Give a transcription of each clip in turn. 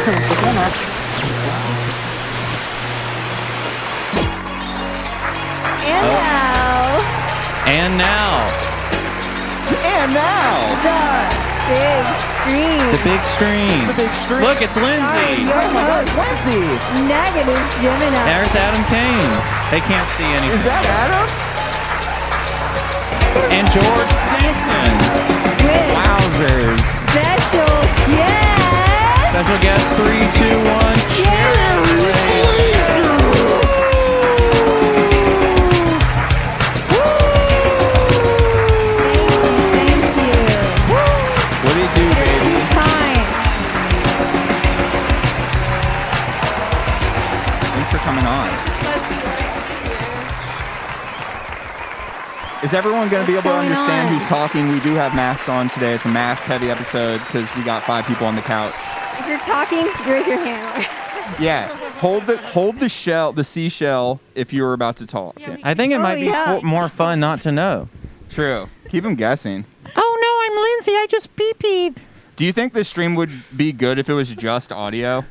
And now. The big stream. Look, it's Lindsay. Oh my God, it's Lindsay. Negative Gemini. There's Adam Kane. They can't see anything. Is that Adam? And George Hampton. Wowzers. Special guest. Special guest 3, 2, 1. What do you do, baby? Thanks for coming on. Is everyone going to be able to understand who's talking? We do have masks on today. It's a mask-heavy episode because we got 5 people on the couch. If you're talking, raise your hand. Yeah, hold the seashell if you were about to talk. Yeah. I think it might be more fun not to know. True. Keep them guessing. Oh no, I'm Lindsay. I just pee-peed. Do you think this stream would be good if it was just audio?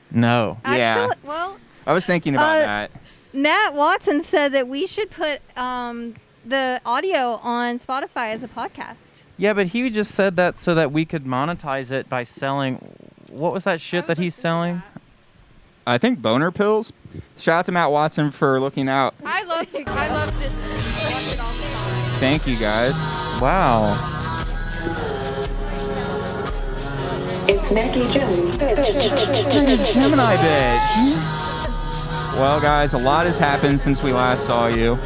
No. Actually, well, I was thinking about that. Nat Watson said that we should put the audio on Spotify as a podcast. Yeah, but he just said that so that we could monetize it by selling. What was that shit that he's selling? I think boner pills. Shout out to Matt Watson for looking out. I love this stream. I watch it all the time. Thank you, guys. Wow. It's Mackie Jones, bitch. Gemini bitch. Well, guys, a lot has happened since we last saw you.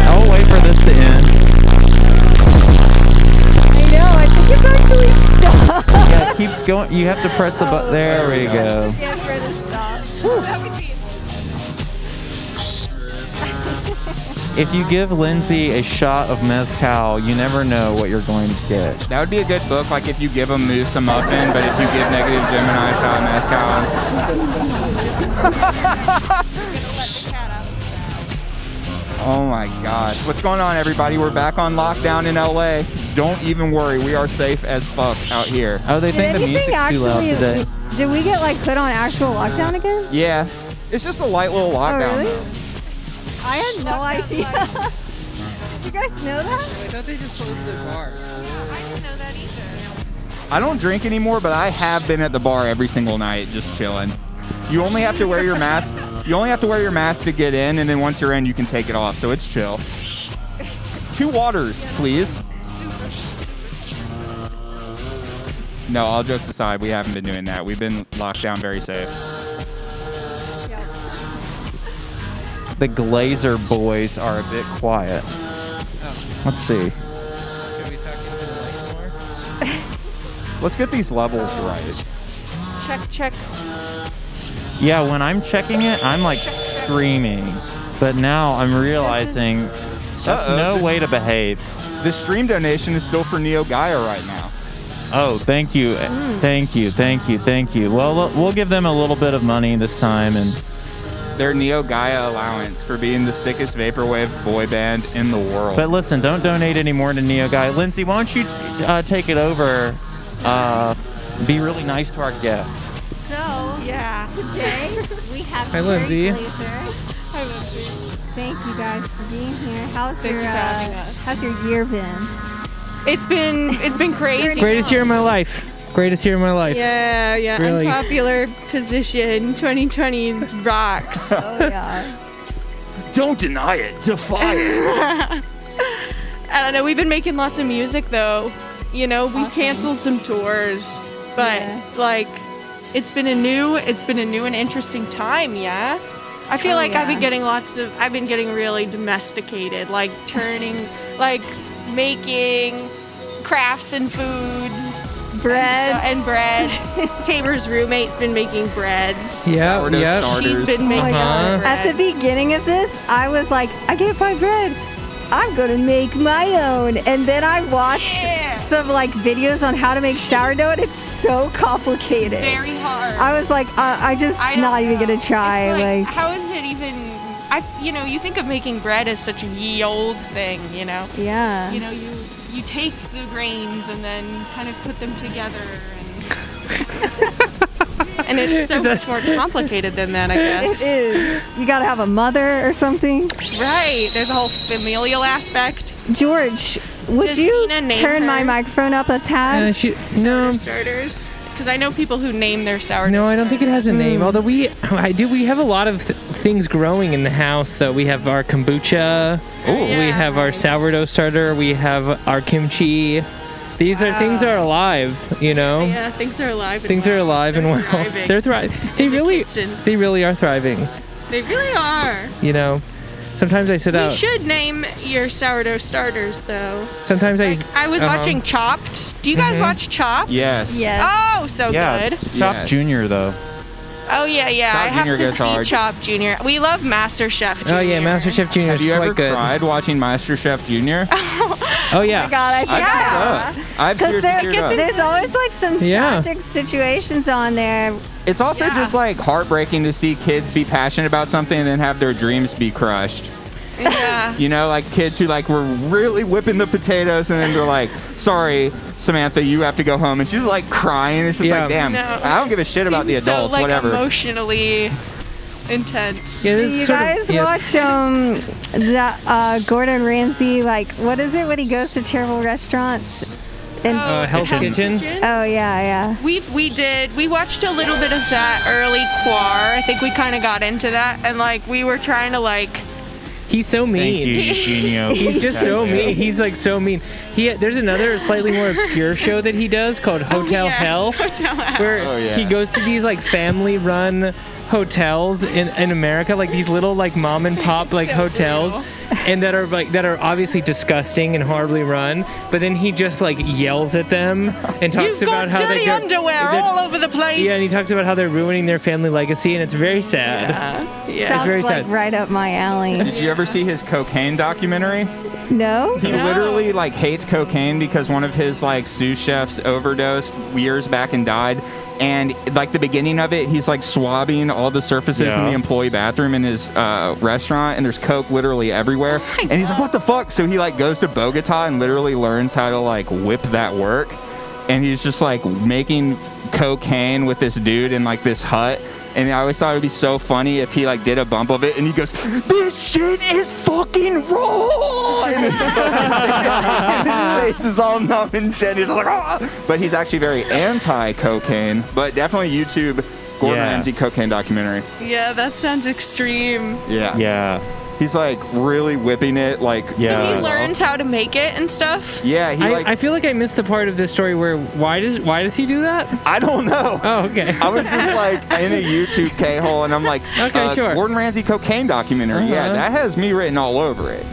I'll wait for this to end. I know, I think it's actually stopped. Yeah, it keeps going. You have to press the button. There we go. Yeah, for it to stop. That would be If you give Lindsay a shot of mezcal, you never know what you're going to get. That would be a good book, like if you give a moose a muffin, but if you give negative Gemini a shot of mezcal. Oh my gosh. What's going on, everybody? We're back on lockdown in LA. Don't even worry. We are safe as fuck out here. Oh, they think the music's too loud today. Did we get put on actual lockdown again? Yeah. It's just a light little lockdown. Oh, really? Though. I had no idea. Did you guys know that? I thought they just closed their bars. I didn't know that either. I don't drink anymore, but I have been at the bar every single night just chilling. You only have to wear your mask. You only have to wear your mask to get in, and then once you're in, you can take it off. So it's chill. 2 waters, please. No, all jokes aside, we haven't been doing that. We've been locked down very safe. The Glazerr boys are a bit quiet. Oh. Let's see. Should we talk into the mic more? Let's get these levels right. Check. Yeah, when I'm checking it, I'm screaming. But now I'm realizing that's no way to behave. This stream donation is still for Neo Gaia right now. Oh, thank you. Thank you. Well, we'll give them a little bit of money this time and Their Neo Gaia allowance for being the sickest vaporwave boy band in the world. But listen, don't donate any more to Neo Gaia. Lindsay, why don't you take it over? Be really nice to our guests. So, Yeah. today we have Hi, Lindsay. Glazerr. Hi, Lindsay. Thank you guys for being here. How's Thank you for having us. How's your year been? It's been crazy. Greatest year of my life. Greatest year of my life. Yeah. Really. Unpopular position. 2020 rocks. Oh yeah. Don't deny it. Defy it. I don't know. We've been making lots of music though. You know, we canceled some tours, but it's been a new and interesting time. Yeah. I feel I've been getting really domesticated, making crafts and foods. Breads. Tabor's roommate's been making breads. Yeah. She's been making breads. At the beginning of this, I was like, I can't find bread. I'm gonna make my own. And then I watched some videos on how to make sourdough, and it's so complicated. Very hard. I was like, not even gonna try. How is it even? you think of making bread as such a ye old thing, Yeah. You take the grains and then kind of put them together, and it's so much more complicated than that, I guess. It is. You gotta have a mother or something. Right. There's a whole familial aspect. George, would Does you Dina name turn my her? microphone up a tad? No. Starters. Because I know people who name their sourdough. No, I don't think it has a name. Although we have a lot of things growing in the house, though. We have our kombucha. We have our sourdough starter. We have our kimchi. These are things are alive, Yeah, things are alive. Things are alive and well. Thriving. They're thriving. They really are thriving. They really are. Sometimes I sit out. You should name your sourdough starters, though. Sometimes I was watching Chopped. Do you guys watch Chopped? Yes. Yes. Oh, so Yeah, good. Chop Yes. Junior though. Oh, yeah. I Chop have Junior to goes see hard. Chopped Junior. We love MasterChef Junior. Oh yeah, MasterChef Junior is Have you quite ever good. cried watching MasterChef Junior? Oh yeah. God, I think I've because seriously teared up. there's always like some Yeah. tragic situations on there. It's also Yeah. just like heartbreaking to see kids be passionate about something and then have their dreams be crushed. Yeah. Like kids who like were really whipping the potatoes and then they're like, sorry, Samantha, you have to go home. And she's like crying. It's just Yeah. like, damn, No, I don't give a shit about the seems adults, so, whatever. Emotionally intense. Yeah, Do this you is sort of- guys yeah. watch that Gordon Ramsay, like, what is it when he goes to terrible restaurants? And Hell's Kitchen? oh yeah. We watched a little bit of that early Quar. I think we kind of got into that, and like we were trying to like. He's so mean. Thank you, Eugenio. He's just so mean. He's like so mean. There's another slightly more obscure show that he does called Hotel Hell, Hotel Hell. where he goes to these like family-run hotels in America, like these little like mom and pop like So hotels, cool. and that are obviously disgusting and horribly run. But then he just like yells at them and talks You've about got how dirty underwear all over the place. Yeah, and he talks about how they're ruining their family legacy, and it's very sad. Yeah. Sounds very like sad. right up my alley. Did you ever see his cocaine documentary? No? He literally like hates cocaine because one of his like sous chefs overdosed years back and died. And like the beginning of it, he's like swabbing all the surfaces in the employee bathroom in his restaurant, and there's coke literally everywhere. And he's like, "What the fuck?" So he like goes to Bogota and literally learns how to like whip that work. And he's just like making cocaine with this dude in like this hut. And I always thought it would be so funny if he like did a bump of it and he goes, "This shit is fucking raw!" And his face is all numb and shit. He's like, "Ah!" But he's actually very anti-cocaine. But definitely YouTube Gordon Ramsay cocaine documentary. Yeah, that sounds extreme. Yeah. Yeah. He's like really whipping it, like So Yeah. he learns how to make it and stuff. Yeah, he like I feel like I missed the part of the story where why does he do that? I don't know. Oh, okay. I was just like in a YouTube K-hole, and I'm like, Okay, sure. Gordon Ramsay cocaine documentary. Yeah, that has me written all over it.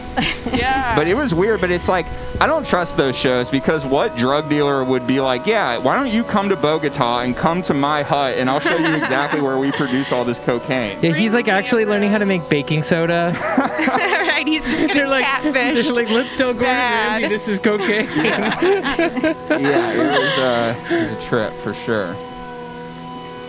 Yeah. But it was weird. But it's like, I don't trust those shows because what drug dealer would be like, yeah, why don't you come to Bogota and come to my hut and I'll show you exactly where we produce all this cocaine. Yeah, he's like actually learning how to make baking soda. Right, he's just getting They're like, catfished. they're like, let's tell Gordon Bad. Ramsay this is cocaine. Yeah, it was a trip for sure.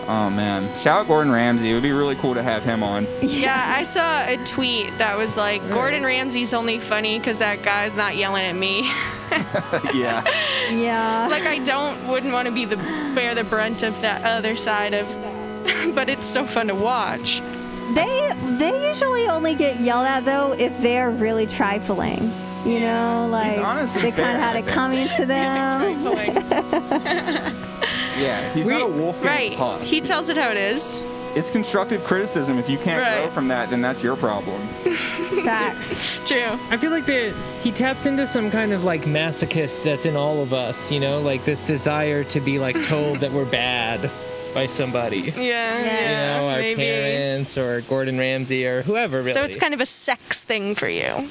Oh man, shout out Gordon Ramsay. It would be really cool to have him on. Yeah, I saw a tweet that was like, Gordon Ramsay's only funny because that guy's not yelling at me. Yeah. Yeah. Like, wouldn't want to bear the brunt of that other side of that. But it's so fun to watch. They usually only get yelled at though if they're really trifling. You know, like honestly they fair, kind of had I it think. coming to them. Yeah, he's not a wolf Right. pup. He tells it how it is. It's constructive criticism. If you can't grow Right. from that, then that's your problem. Facts. True. I feel like he taps into some kind of like masochist that's in all of us, you know, like this desire to be like told that we're bad by somebody. Yeah. You know, our maybe. parents or Gordon Ramsay or whoever. Really. So it's kind of a sex thing for you.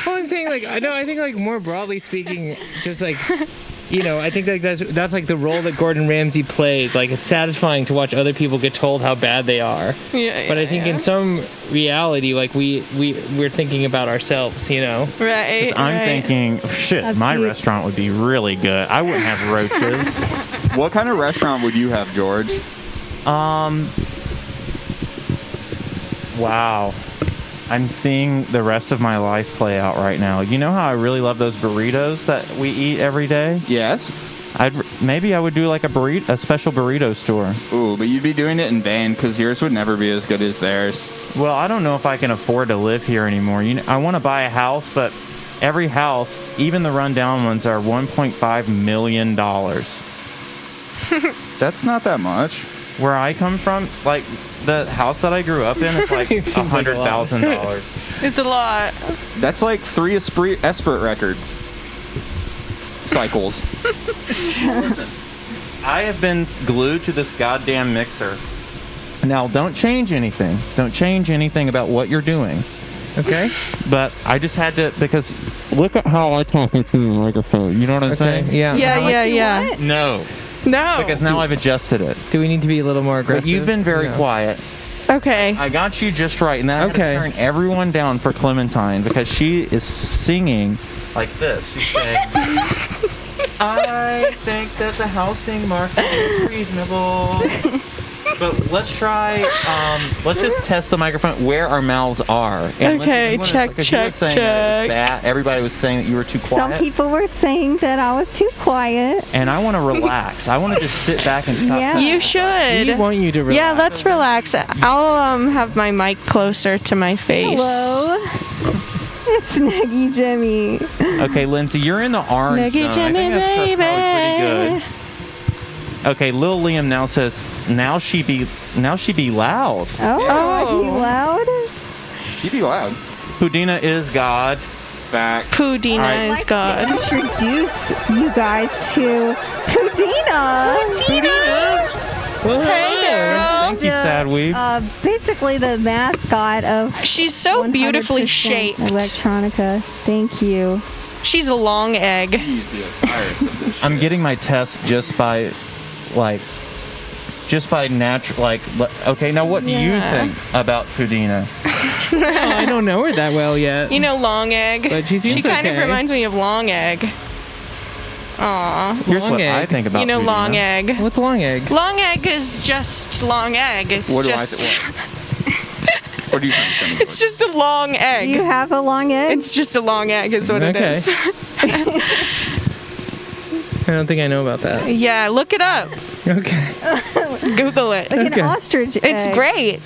Well, I'm saying like I think like more broadly speaking, just like. You know, I think like that's like the role that Gordon Ramsay plays. Like, it's satisfying to watch other people get told how bad they are. Yeah. But I think in some reality, like we're thinking about ourselves. You know. Right. I'm right. thinking, shit, That's my deep. restaurant would be really good. I wouldn't have roaches. What kind of restaurant would you have, George? Wow. I'm seeing the rest of my life play out right now. You know how I really love those burritos that we eat every day? Yes. Maybe I would do like a special burrito store. Ooh, but you'd be doing it in vain because yours would never be as good as theirs. Well, I don't know if I can afford to live here anymore. I want to buy a house, but every house, even the rundown ones, are $1.5 million. That's not that much. Where I come from, like the house that I grew up in, is like It seems like a lot. $100,000. It's a lot. That's like 3 Esprit records. Cycles. Listen, I have been glued to this goddamn mixer. Now, don't change anything. Don't change anything about what you're doing. Okay. But I just had to, because look at how I talk into the microphone. You know what I'm saying? Yeah. Yeah. No. No. Because now I've adjusted it. Do we need to be a little more aggressive? But you've been very No. quiet. Okay. I got you just right, and then I had to turn everyone down for Clementine because she is singing like this. She's saying, I think that the housing market is reasonable. But let's try, let's just test the microphone where our mouths are. And Okay, check. Everybody was saying that you were too quiet. Some people were saying that I was too quiet. And I want to relax. I want to just sit back and stop. Yeah. You should. We want you to relax. Yeah, let's relax. I'll have my mic closer to my face. Hello. It's Neggy Jimmy. Okay, Lindsay, you're in the orange Neggy zone. I think Jimmy, that's probably pretty baby. good. Okay, Lil Liam now says, now she be loud. Oh, are you loud? She'd be loud. Houdina is God. Back. Pudina I'd is like God. to introduce you guys to Pudina. Hey, girl. Thank you, Sad Weeb. Basically the mascot of She's so beautifully 100% shaped. Electronica. Thank you. She's a long egg. He's the Osiris of this I'm shit. getting my test just by natural, okay, now what do you Yeah. think about Houdina? I don't know her that well yet. You know long egg? But she seems kind of okay. reminds me of long egg. Aw. Here's Long what egg. I think about You know Houdina. long egg. What's long egg? Long egg is just long egg. It's What do just What do you think? it's just a long Do egg. you have a long egg? It's just a long egg is what it Okay. is. I don't think I know about that. Yeah, look it up. Okay. Google it. like Okay. an ostrich It's egg. great.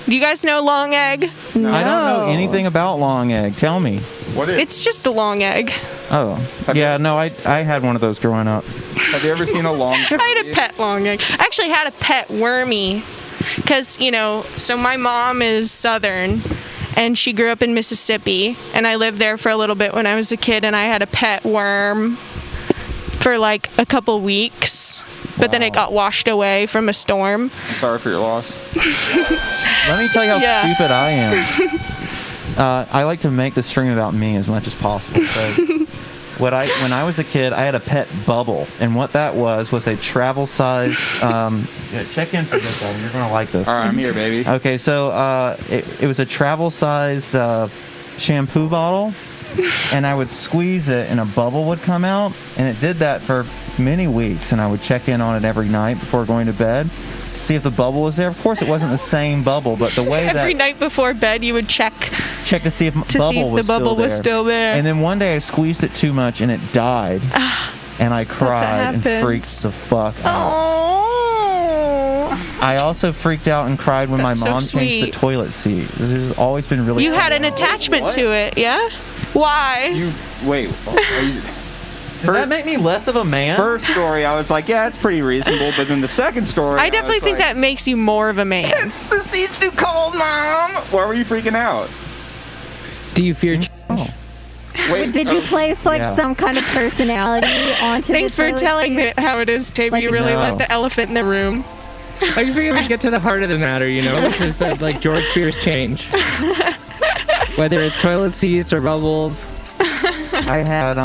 Do you guys know long egg? No. I don't know anything about long egg. Tell me. What is? It's just a long egg. Oh, yeah, no, I had one of those growing up. Have you ever seen a long? I had a pet long egg. I actually had a pet wormy. Because, so my mom is Southern and she grew up in Mississippi. And I lived there for a little bit when I was a kid. And I had a pet worm for like a couple weeks. But then it got washed away from a storm. I'm sorry for your loss. Let me tell you how Yeah. stupid I am. I like to make the stream about me as much as possible. So, when I was a kid, I had a pet bubble, and what that was a travel size. Check in for this one. You're gonna like this. All right, I'm here, baby. Okay, so it was a travel sized shampoo bottle, and I would squeeze it, and a bubble would come out, and it did that for many weeks, and I would check in on it every night before going to bed. See if the bubble was there. Of course, it wasn't the same bubble, but the way Every that night before bed, you would check to see if to see if the bubble was still there. And then one day I squeezed it too much and it died, and I cried and happens. freaked the fuck out. Oh. I also freaked out and cried when That's my so mom changed the sweet. toilet seat. There's always been really. You had an attachment What? to it, yeah? Why? Wait. Are you, Does that make me less of a man? first story, I was like, yeah, it's pretty reasonable. But then the second story, I definitely was think like, that makes you more of a man. the seat's too cold, Mom. Why were you freaking out? Do you fear? Oh. Wait, Did you place Yeah. some kind of personality onto Thanks the for toilet telling seat? me how it is, Tabe. Like You really No. let the elephant in the room. I just figured we'd get to the heart of the matter, which is that George fears change. Whether it's toilet seats or bubbles. I had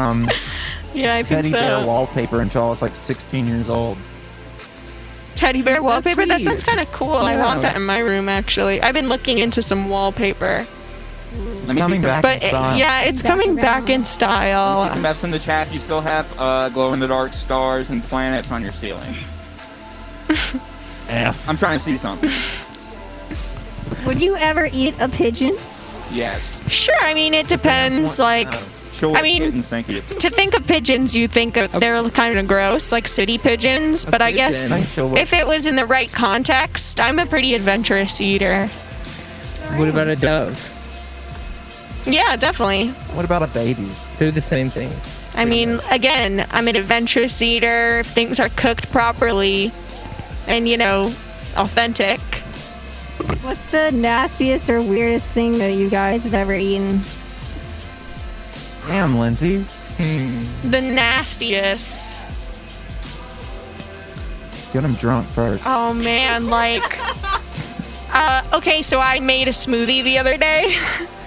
Yeah, I think teddy bear so. wallpaper until I was like 16 years old. Teddy bear wallpaper? That sweet. sounds kind of cool. I want that in my room, actually. I've been looking into some wallpaper. let me Coming see some, back But in style. yeah, it's coming back in see style. some F's in the chat. You still have glow-in-the-dark stars and planets on your ceiling. F. I'm trying to see something. Would you ever eat a pigeon? Yes. Sure, I mean, it depends. Like, Sure. I mean, kittens, thank you. to think of pigeons, you think of, they're kind of gross, like city pigeons. But I guess pigeon. if it was in the right context, I'm a pretty adventurous eater. What about a dove? Yeah, definitely. What about a baby? They're the same thing. I mean, again, I'm an adventurous eater. If things are cooked properly and, authentic. What's the nastiest or weirdest thing that you guys have ever eaten? Damn, Lindsay. The nastiest. Get them drunk first. Oh, man, like... okay, so I made a smoothie the other day.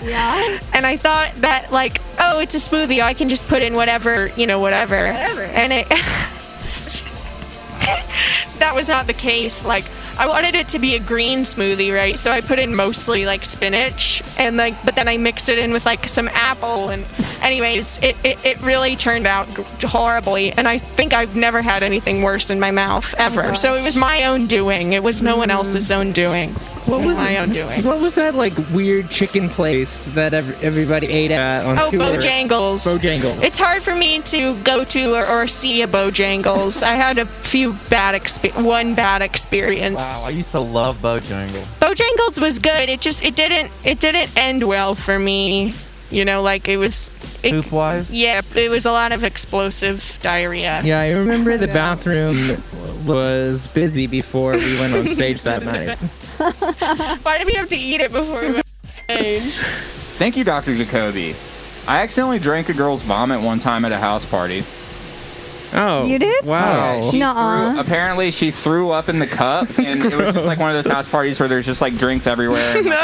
Yeah. And I thought that, like, oh, it's a smoothie. I can just put in whatever. And it... that was not the case. Like, I wanted it to be a green smoothie, right? So I put in mostly, like, spinach. But then I mixed it in with, like, some apple. And anyways, it really turned out horribly. And I think I've never had anything worse in my mouth, ever. So it was my own doing. It was no one else's own doing. What was my own doing? What was that like weird chicken place that everybody ate at on tour? Bojangles. Bojangles. It's hard for me to go to or see a Bojangles. I had a few bad experience. Wow, I used to love Bojangles. Bojangles was good. It didn't end well for me. Like it was. Poop wise? Yeah, it was a lot of explosive diarrhea. Yeah, I remember the bathroom was busy before we went on stage that night. Why did we have to eat it before we went on stage? Thank you, Dr. Jacoby. I accidentally drank a girl's vomit one time at a house party. Oh. You did? Wow. Apparently she threw up in the cup, and it was just like one of those house parties where there's just like drinks everywhere. And, like,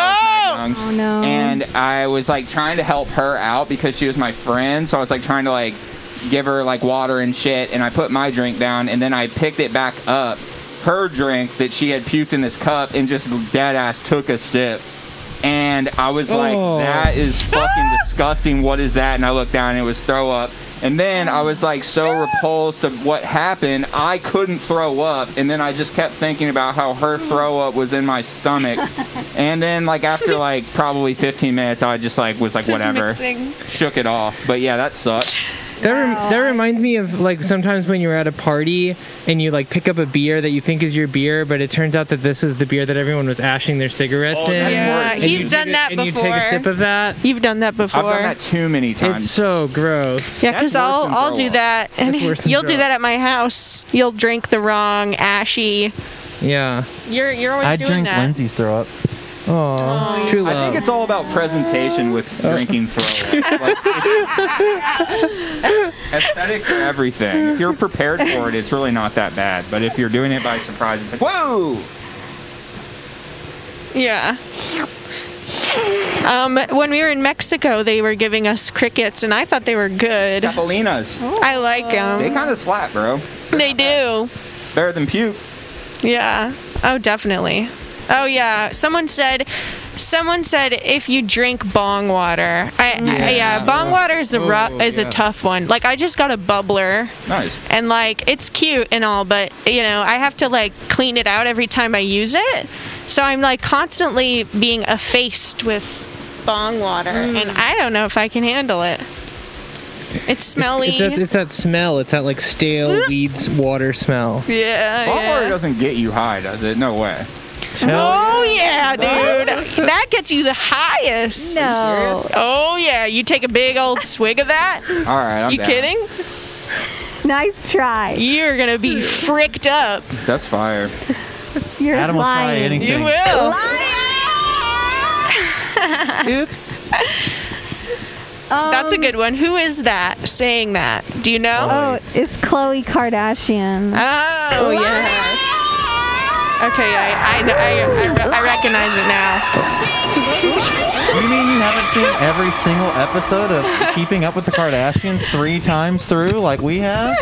Oh no. And I was like trying to help her out because she was my friend, so I was like trying to like give her like water and shit, and I put my drink down, and then I picked it back up, her drink that she had puked in this cup, and just dead ass took a sip. And I was like, that is fucking disgusting. What is that? And I looked down and it was throw up. And then I was like so repulsed of what happened, I couldn't throw up. And then I just kept thinking about how her throw up was in my stomach. And then like after like probably 15 minutes, I just like was like, whatever. Mixing. Shook it off. But yeah, that sucked. That reminds me of like sometimes when you're at a party and you like pick up a beer that you think is your beer, but it turns out that this is the beer that everyone was ashing their cigarettes in. Yeah, worse. he's done that before. And you take a sip of that. You've done that before. I've done that too many times. It's so gross. Yeah, because That's worse than I'll do throw up. that, and That's worse than you'll throw do up. that at my house. You'll drink the wrong ashy. Yeah. You're always I doing drink that. Lindsay's throw up. Oh, true I love. think it's all about presentation with drinking throw up. Like, aesthetics are everything. If you're prepared for it, it's really not that bad. But if you're doing it by surprise, it's like, whoa! Yeah. When we were in Mexico, they were giving us crickets, and I thought they were good. Chapelinas. I like They them. kind of slap, bro. They do. Better than puke. Yeah. Oh, definitely. Oh, yeah. Someone said if you drink bong water. Bong water is a tough one. Like, I just got a bubbler. Nice. And, like, it's cute and all, but, I have to, like, clean it out every time I use it. So I'm, like, constantly being effaced with bong water. And I don't know if I can handle it. It's smelly. It's that smell. It's that like stale weeds water smell. Yeah, Bong water yeah. doesn't get you high, does it? No way. Oh, yeah, dude. That gets you the highest. No. Oh, yeah. You take a big old swig of that? All right, I'm You down. kidding? Nice try. You're going to be fricked up. That's fire. You're Adam will try lying. anything. You will. Oops. That's a good one. Who is that saying that? Do you know? Oh, it's Khloe Kardashian. Oh, yes. Okay, I recognize it now. You mean you haven't seen every single episode of Keeping Up with the Kardashians 3 times through like we have?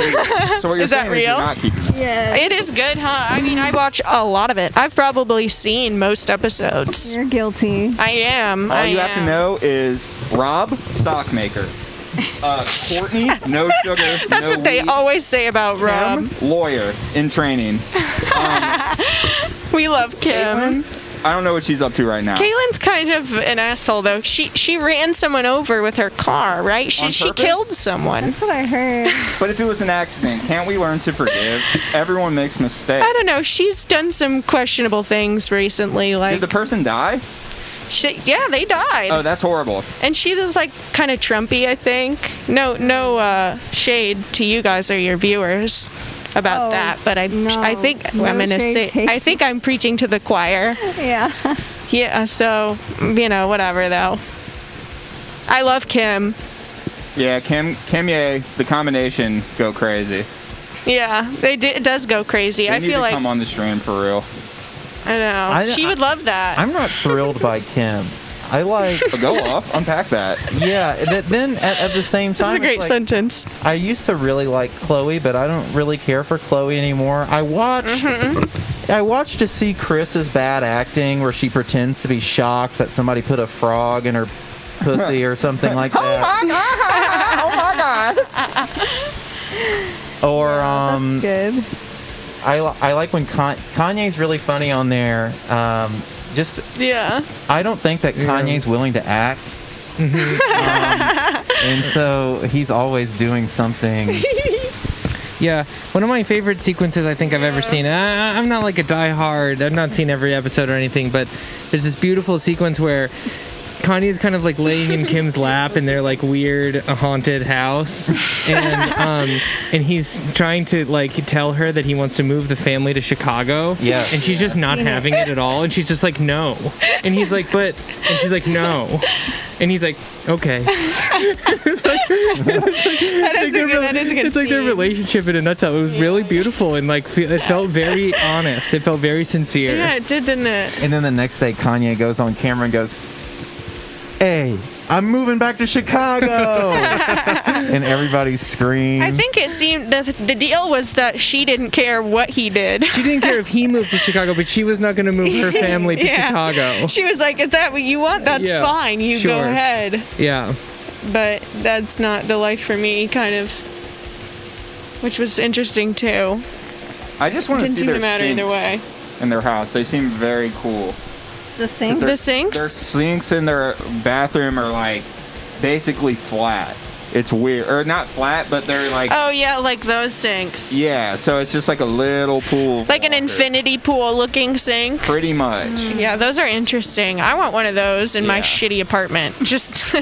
So what you're Is that saying is you're real? not keeping up. Yeah. It is good, huh? I mean, I watch a lot of it. I've probably seen most episodes. You're guilty. I am. All you have to know is Rob, stockmaker. Courtney, no sugar. That's no what they weed. always say about Rob. Kim, lawyer in training. We love Kim. Caitlin, I don't know what she's up to right now. Kaylin's kind of an asshole, though. She ran someone over with her car, right? She purpose? killed someone. That's what I heard. But if it was an accident, can't we learn to forgive? Everyone makes mistakes. I don't know. She's done some questionable things recently. Like, Did the person die? yeah, they died. Oh, that's horrible. And she was like kind of Trumpy, I think. No shade to you guys or your viewers about that, but I think no I'm gonna shade say taken. I think I'm preaching to the choir. Yeah. Yeah, so whatever though. I love Kim. Yeah, Kim Ye, the combination go crazy. Yeah, it does go crazy. They I need feel to like come on the stream for real. I know she would love that. I'm not thrilled by Kim. I like. But go off, unpack that. Yeah. Then at the same time, That's a great it's like, sentence. I used to really like Chloe, but I don't really care for Chloe anymore. I watched to see Chris's bad acting where she pretends to be shocked that somebody put a frog in her pussy or something like that. Or That's good. I like when Kanye's really funny on there. Yeah. I don't think that Kanye's willing to act. And so he's always doing something. Yeah, one of my favorite sequences I think I've ever seen. I'm not like a diehard. I've not seen every episode or anything, but there's this beautiful sequence where Kanye's kind of like laying in Kim's lap in their like weird haunted house, and he's trying to like tell her that he wants to move the family to Chicago. Yeah, and she's just not having it at all, and she's just like no, and he's like and she's like no, and he's like okay. That is a good It's like their scene. relationship in a nutshell. It was really beautiful and like it felt very honest. It felt very sincere. Yeah, it did, didn't it? And then the next day, Kanye goes on camera and goes, "Hey, I'm moving back to Chicago," and everybody screams. I think it seemed the deal was that she didn't care what he did. She didn't care if he moved to Chicago, but she was not going to move her family to Yeah. Chicago. She was like, "Is that what you want? That's Yeah, fine. You go sure. ahead." Yeah. But that's not the life for me, kind of. Which was interesting too. I just want to Didn't see seem their to matter either sinks way. in their house. They seem very cool. The same. The sinks? Their sinks in their bathroom are like basically flat. It's weird, or not flat, but they're like Oh yeah, like those sinks. yeah. So it's just like a little pool, of Like an water. infinity pool looking sink. Pretty much. Yeah, those are interesting. I want one of those in my Yeah. shitty apartment. Just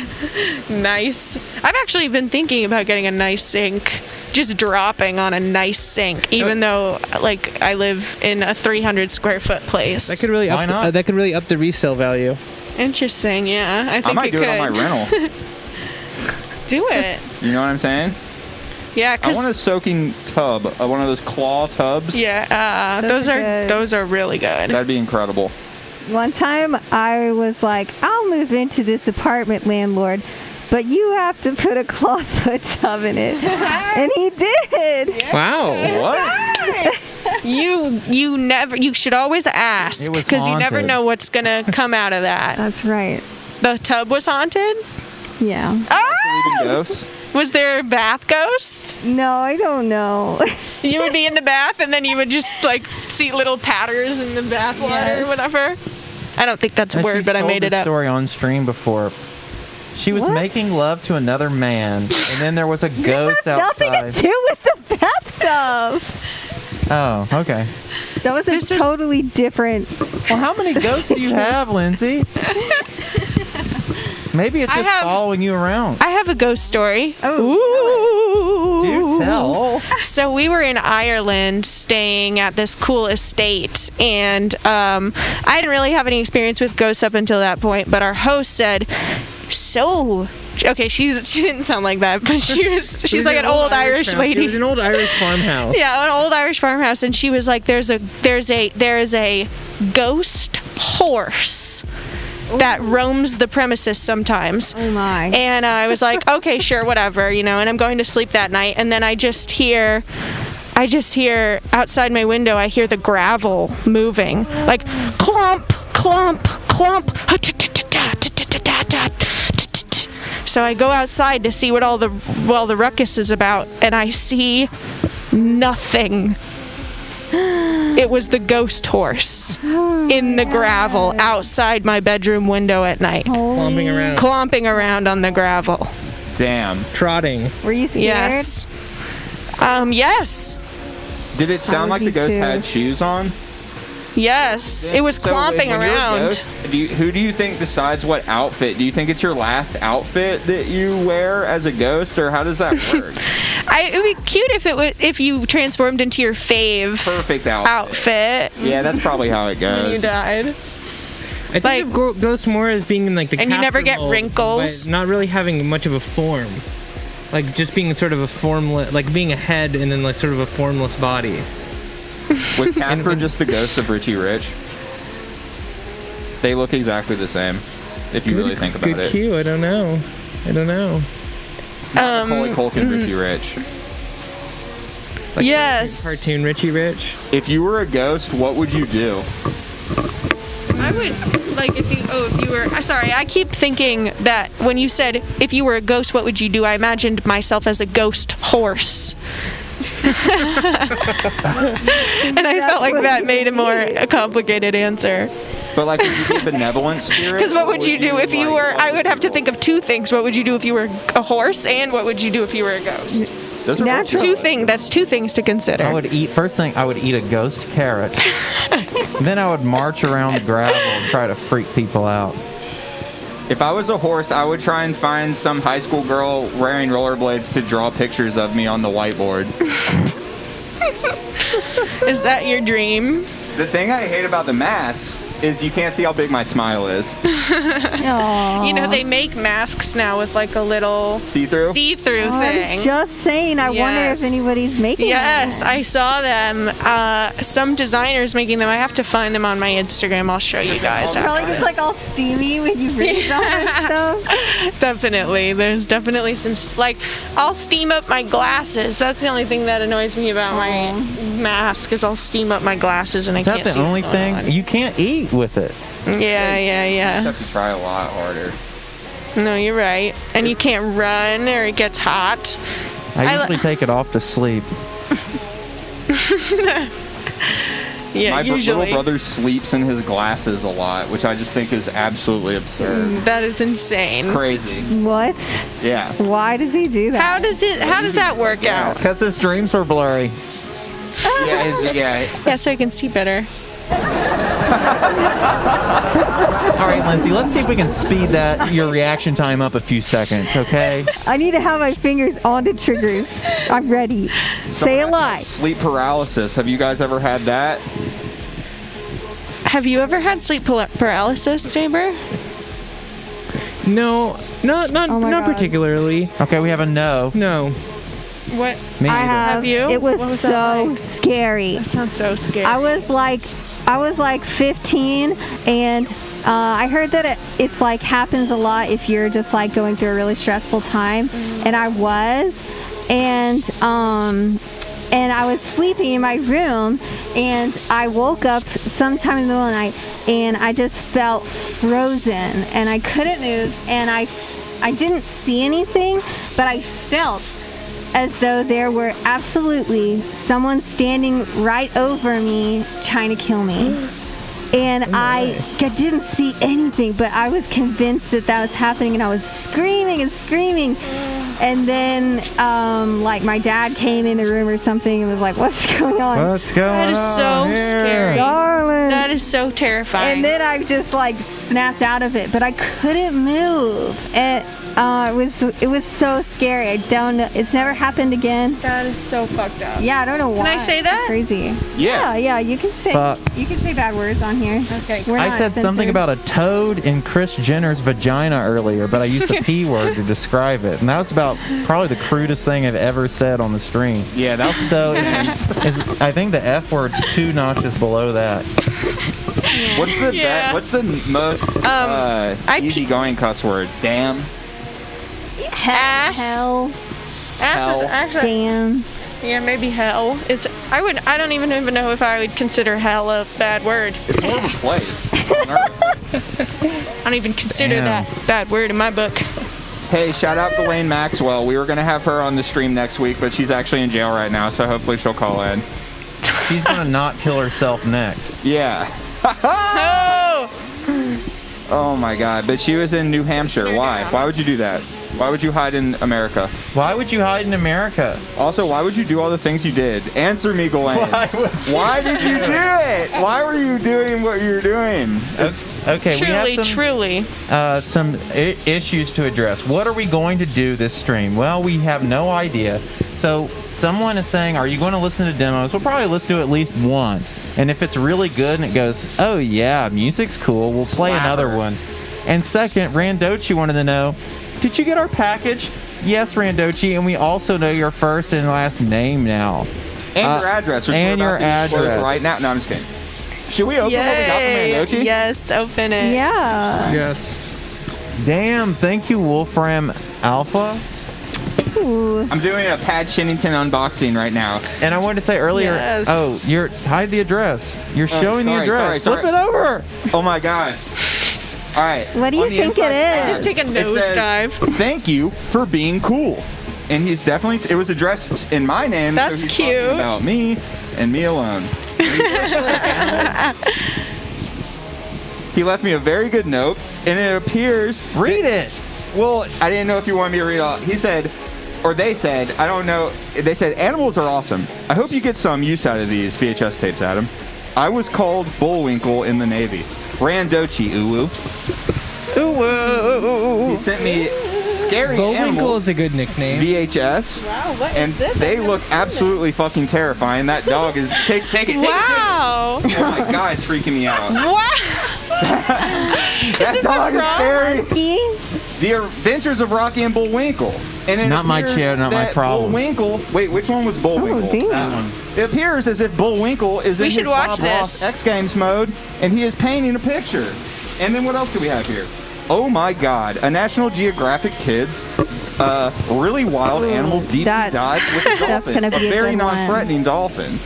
nice. I've actually been thinking about getting a nice sink. Just dropping on a nice sink, even though like I live in a 300 square foot place. That could really Why not? that could really up the resale value. Interesting, yeah. I think I might it do could. it on my rental. Do it. You know what I'm saying? Yeah, I because want a soaking tub, one of those claw tubs. yeah, Those are good. those are really good. That'd be incredible. One time I was like, I'll move into this apartment, landlord, but you have to put a clawfoot tub in it. And he did. Wow. What? You should always ask It was because you never haunted. know what's gonna come out of that. That's right. The tub was haunted. Yeah. Ah! Even ghosts? Was there a bath ghost? No, I don't know. You would be in the bath and then you would just like see little patters in the bath water Yes. or whatever. I don't think that's a And word, she's but I told made it this up. story on stream before. She was What? making love to another man, and then there was a ghost Nothing outside. to do with the bathtub. Oh, okay. That was a This is- totally different. Well, how many ghosts do you have, Lindsay? Maybe it's I just have- following you around. I have a ghost story. Oh, Ooh. Do tell. So we were in Ireland staying at this cool estate, and I didn't really have any experience with ghosts up until that point, but our host said, so... Okay, she didn't sound like that, but she's like an old Irish lady. It was an old Irish farmhouse. Yeah, an old Irish farmhouse, and she was like, "There is a ghost horse that roams the premises sometimes." Oh my. And I was like, "Okay, sure, whatever," you know. And I'm going to sleep that night, and then I just hear outside my window. I hear the gravel moving, like clomp, clomp, clomp. So I go outside to see what all the ruckus is about, and I see nothing. It was the ghost horse in the gravel outside my bedroom window at night, clomping around on the gravel. Damn. Trotting. Were you scared? Yes. Yes. Did it sound like the ghost had shoes on? Yes. It was clomping when you're a around. ghost, who do you think decides what outfit? Do you think it's your last outfit that you wear as a ghost, or how does that work? It would be cute if you transformed into your fave Perfect outfit. Yeah, that's probably how it goes. When you died. I think of ghosts more as being in like the and you never get mold, wrinkles. but not really having much of a form. Like just being sort of a formless, like being a head and then like sort of a formless body. Was Casper just the ghost of Richie Rich? They look exactly the same, if you really think about Good it. cue. I don't know. Macaulay Culkin, Richie Rich. Like Yes. Cartoon Richie Rich. If you were a ghost, what would you do? I would if you were. Sorry, I keep thinking that when you said if you were a ghost, what would you do? I imagined myself as a ghost horse. And I felt like that made a more complicated answer. But like, would you be a benevolent spirit? Because what would you do if you were? I would have to think of two things. What would you do if you were a horse, and what would you do if you were a ghost? Those are both Two things. That's two things to consider. I would eat a ghost carrot. Then I would march around the gravel and try to freak people out. If I was a horse, I would try and find some high school girl wearing rollerblades to draw pictures of me on the whiteboard. Is that your dream? The thing I hate about the masks is you can't see how big my smile is. Aww. You know, they make masks now with like a little See-through? see-through I thing. was just saying, I wonder if Yes. anybody's making Yes, them. I saw them. Some designers making them. I have to find them on my Instagram. I'll show you guys. Probably gets like all steamy when you read all that stuff. Definitely. There's definitely some, I'll steam up my glasses. That's the only thing that annoys me about my mask is I'll steam up my glasses and I Is can't that the see what's only going thing? on. You can't eat with it. Yeah. You just have to try a lot harder. No, you're right. And you can't run or it gets hot. I usually take it off to sleep. Yeah, My usually. little brother sleeps in his glasses a lot, which I just think is absolutely absurd. That is insane. Crazy. What? Yeah. Why does he do that? How does that work out? Because his dreams were blurry. Yeah. Yeah, so I can see better. All right, Lindsay, let's see if we can speed your reaction time up a few seconds, okay? I need to have my fingers on the triggers. I'm ready. Say a lie. Sleep paralysis. Have you guys ever had that? Have you ever had sleep paralysis, Tabor? No, not God. particularly. Okay, we have a no. No. What? Me I neither. have. you? It was, What was that so like? scary. That sounds so scary. I was like 15, and I heard that it's like happens a lot if you're just like going through a really stressful time, and I was, and I was sleeping in my room, and I woke up sometime in the middle of the night, and I just felt frozen, and I couldn't move, and I didn't see anything, but I felt as though there were absolutely someone standing right over me trying to kill me. And I didn't see anything, but I was convinced that was happening, and I was screaming and screaming. And then, like, my dad came in the room or something and was like, "What's going on?" What's going on? That is so here? scary. Darling. That is so terrifying. And then I just like snapped out of it, but I couldn't move. And it was so scary. I don't know. It's never happened again. that is so fucked up. Yeah, I don't know why. Can I say that? It's crazy. Yeah. Yeah. You can say Fuck. bad words on here. Okay. We're I not said something censored. about a toad in Kris Jenner's vagina earlier, but I used the P word to describe it. And that was about probably the crudest thing I've ever said on the stream. Yeah, that was So I think the F word's 2 notches below that. What's the Yeah. what's the most easygoing cuss word? Damn. Ass. Hell. Ass is Hell. actually. Damn. Yeah, maybe hell is. I don't even know if I would consider hell a bad word. It's more of a place. on Earth. I don't even consider Damn. that bad word in my book. Hey, shout out to Lane Maxwell. We were gonna have her on the stream next week, but she's actually in jail right now, so hopefully she'll call in. She's gonna not kill herself next. Yeah. Oh! Oh my God! But she was in New Hampshire. Why? Why would you do that? Why would you hide in America? Why would you hide in America? Also, why would you do all the things you did? Answer me, Glenn. Why did you do it? Why were you doing what you were doing? Okay, we have Truly. some issues to address. What are we going to do this stream? Well, we have no idea. So someone is saying, are you going to listen to demos? We'll probably listen to at least one. And if it's really good and it goes, oh yeah, music's cool, we'll play another one. And second, Randochi wanted to know, did you get our package? Yes, Randochi, and we also know your first and last name now. And your address. Which and we're your about to address. right now. No, I'm just kidding. Should we open what we got from Randochi? Yes, open it. Yeah. Yes. Damn, thank you, Wolfram Alpha. Ooh. I'm doing a Pat Shennington unboxing right now. And I wanted to say earlier, Yes. hide the address. You're showing the sorry, address. sorry. Flip it over. Oh my God. All right. What do you On the think it inside is? Just take a it says, nosedive. Thank you for being cool. And he's definitely, it was addressed in my name. That's so he's cute. talking about me and me alone. He left me a very good note, and it appears. Read it. Well, I didn't know if you wanted me to read it all. He said, or they said, I don't know. They said, animals are awesome. I hope you get some use out of these VHS tapes, Adam. I was called Bullwinkle in the Navy. Randochi, uwu. Ooh. He sent me scary Bullwinkle animals is a good nickname. VHS. Wow, what And is this? they I've never look seen absolutely fucking terrifying. That dog is take it. Wow. Oh my God, it's freaking me out. Wow. That this dog a is frog? scary. Husky? The Adventures of Rocky and Bullwinkle. And it Not my appears chair, not my that problem. Bullwinkle. Wait, which one was Bullwinkle? Oh, damn. That one. It appears as if Bullwinkle is We in should his watch Bob Ross this. X Games mode, and he is painting a picture. And then what else do we have here? Oh my God! A National Geographic Kids, really wild animals deep sea That's- dive with a dolphin. that's gonna be a very good one. non-threatening dolphin.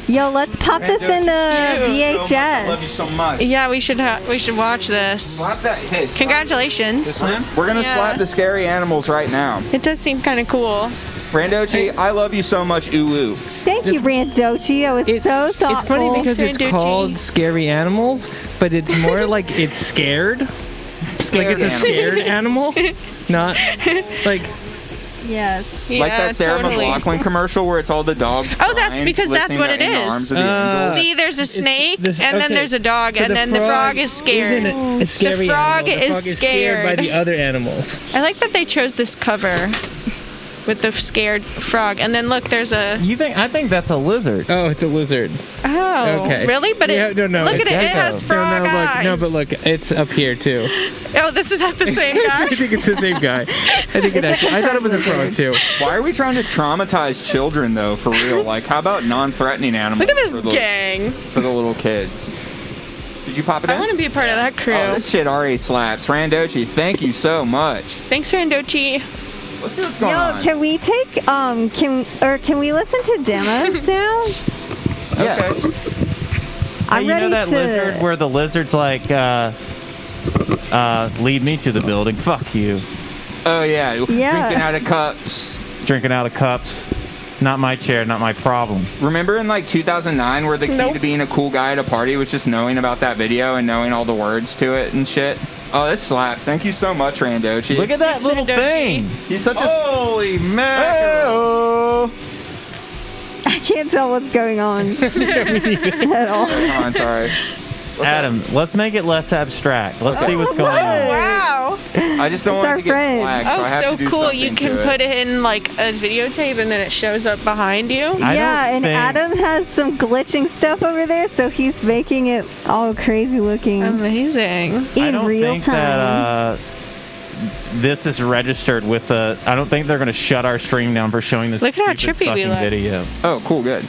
Yo, let's pop this into I love you VHS. so much. Yeah, we should watch this. Slap that. Hey, slap Congratulations. this one. We're gonna Yeah. slap the scary animals right now. It does seem kind of cool. Randochi, I love you so much, ooh. Thank you, Randochi. That was so thoughtful. It's funny because it's Randochi. called Scary Animals, but it's more like it's scared. Like it's a scared animal, not like. Yes. Yeah, Like that Sarah totally. McLachlan commercial where it's all the dogs. Oh, that's crying, because that's listening what to it In the is. Arms of the Angel. See, there's a snake, this- and then okay. there's a dog, So and then the frog is scared. Isn't a scary The frog animal. The is frog is scared by scared. the other animals. I like that they chose this cover with the scared frog, and then look, there's a. I think that's a lizard. Oh, it's a lizard. Oh, Okay. really? But Yeah, it. no, look at it's it. It gecko. has frog eyes. No, but look, it's up here too. Oh, this is not the same guy. I think it's the same guy. I thought it was a frog too. Why are we trying to traumatize children though? For real? Like, how about non-threatening animals? Look at this for the, gang. for the little kids. Did you pop it I in? want to be a part of that crew. Oh, this shit already slaps. Randochi, thank you so much. Thanks, Randochi. Let's see what's going Yo, on. can we take can we listen to demos now? Yes. I'm Hey, you ready know that to. lizard where the lizard's like, lead me to the building. Fuck you. Oh yeah. Yeah. Drinking out of cups. Drinking out of cups. Not my chair, not my problem. Remember in like 2009 where the key Nope. to being a cool guy at a party was just knowing about that video and knowing all the words to it and shit? Oh, this slaps. Thank you so much, Randochi. Look at that Thanks, little Randochi. thing. He's such a... Holy mackerel. Hey-oh. I can't tell what's going on at all. Come on, sorry. Adam, let's make it less abstract. Let's see what's going on. Wow. I just don't It's want our it to get friend. flagged, Oh, so I have so to do cool. You something can to put it in like a videotape and then it shows up behind you. I Yeah, don't and think- Adam has some glitching stuff over there, so he's making it all crazy looking Amazing. I in don't real think time. that this is registered with the. I don't think they're going to shut our stream down for showing this Look at how stupid trippy we fucking look. video. Oh, cool, good.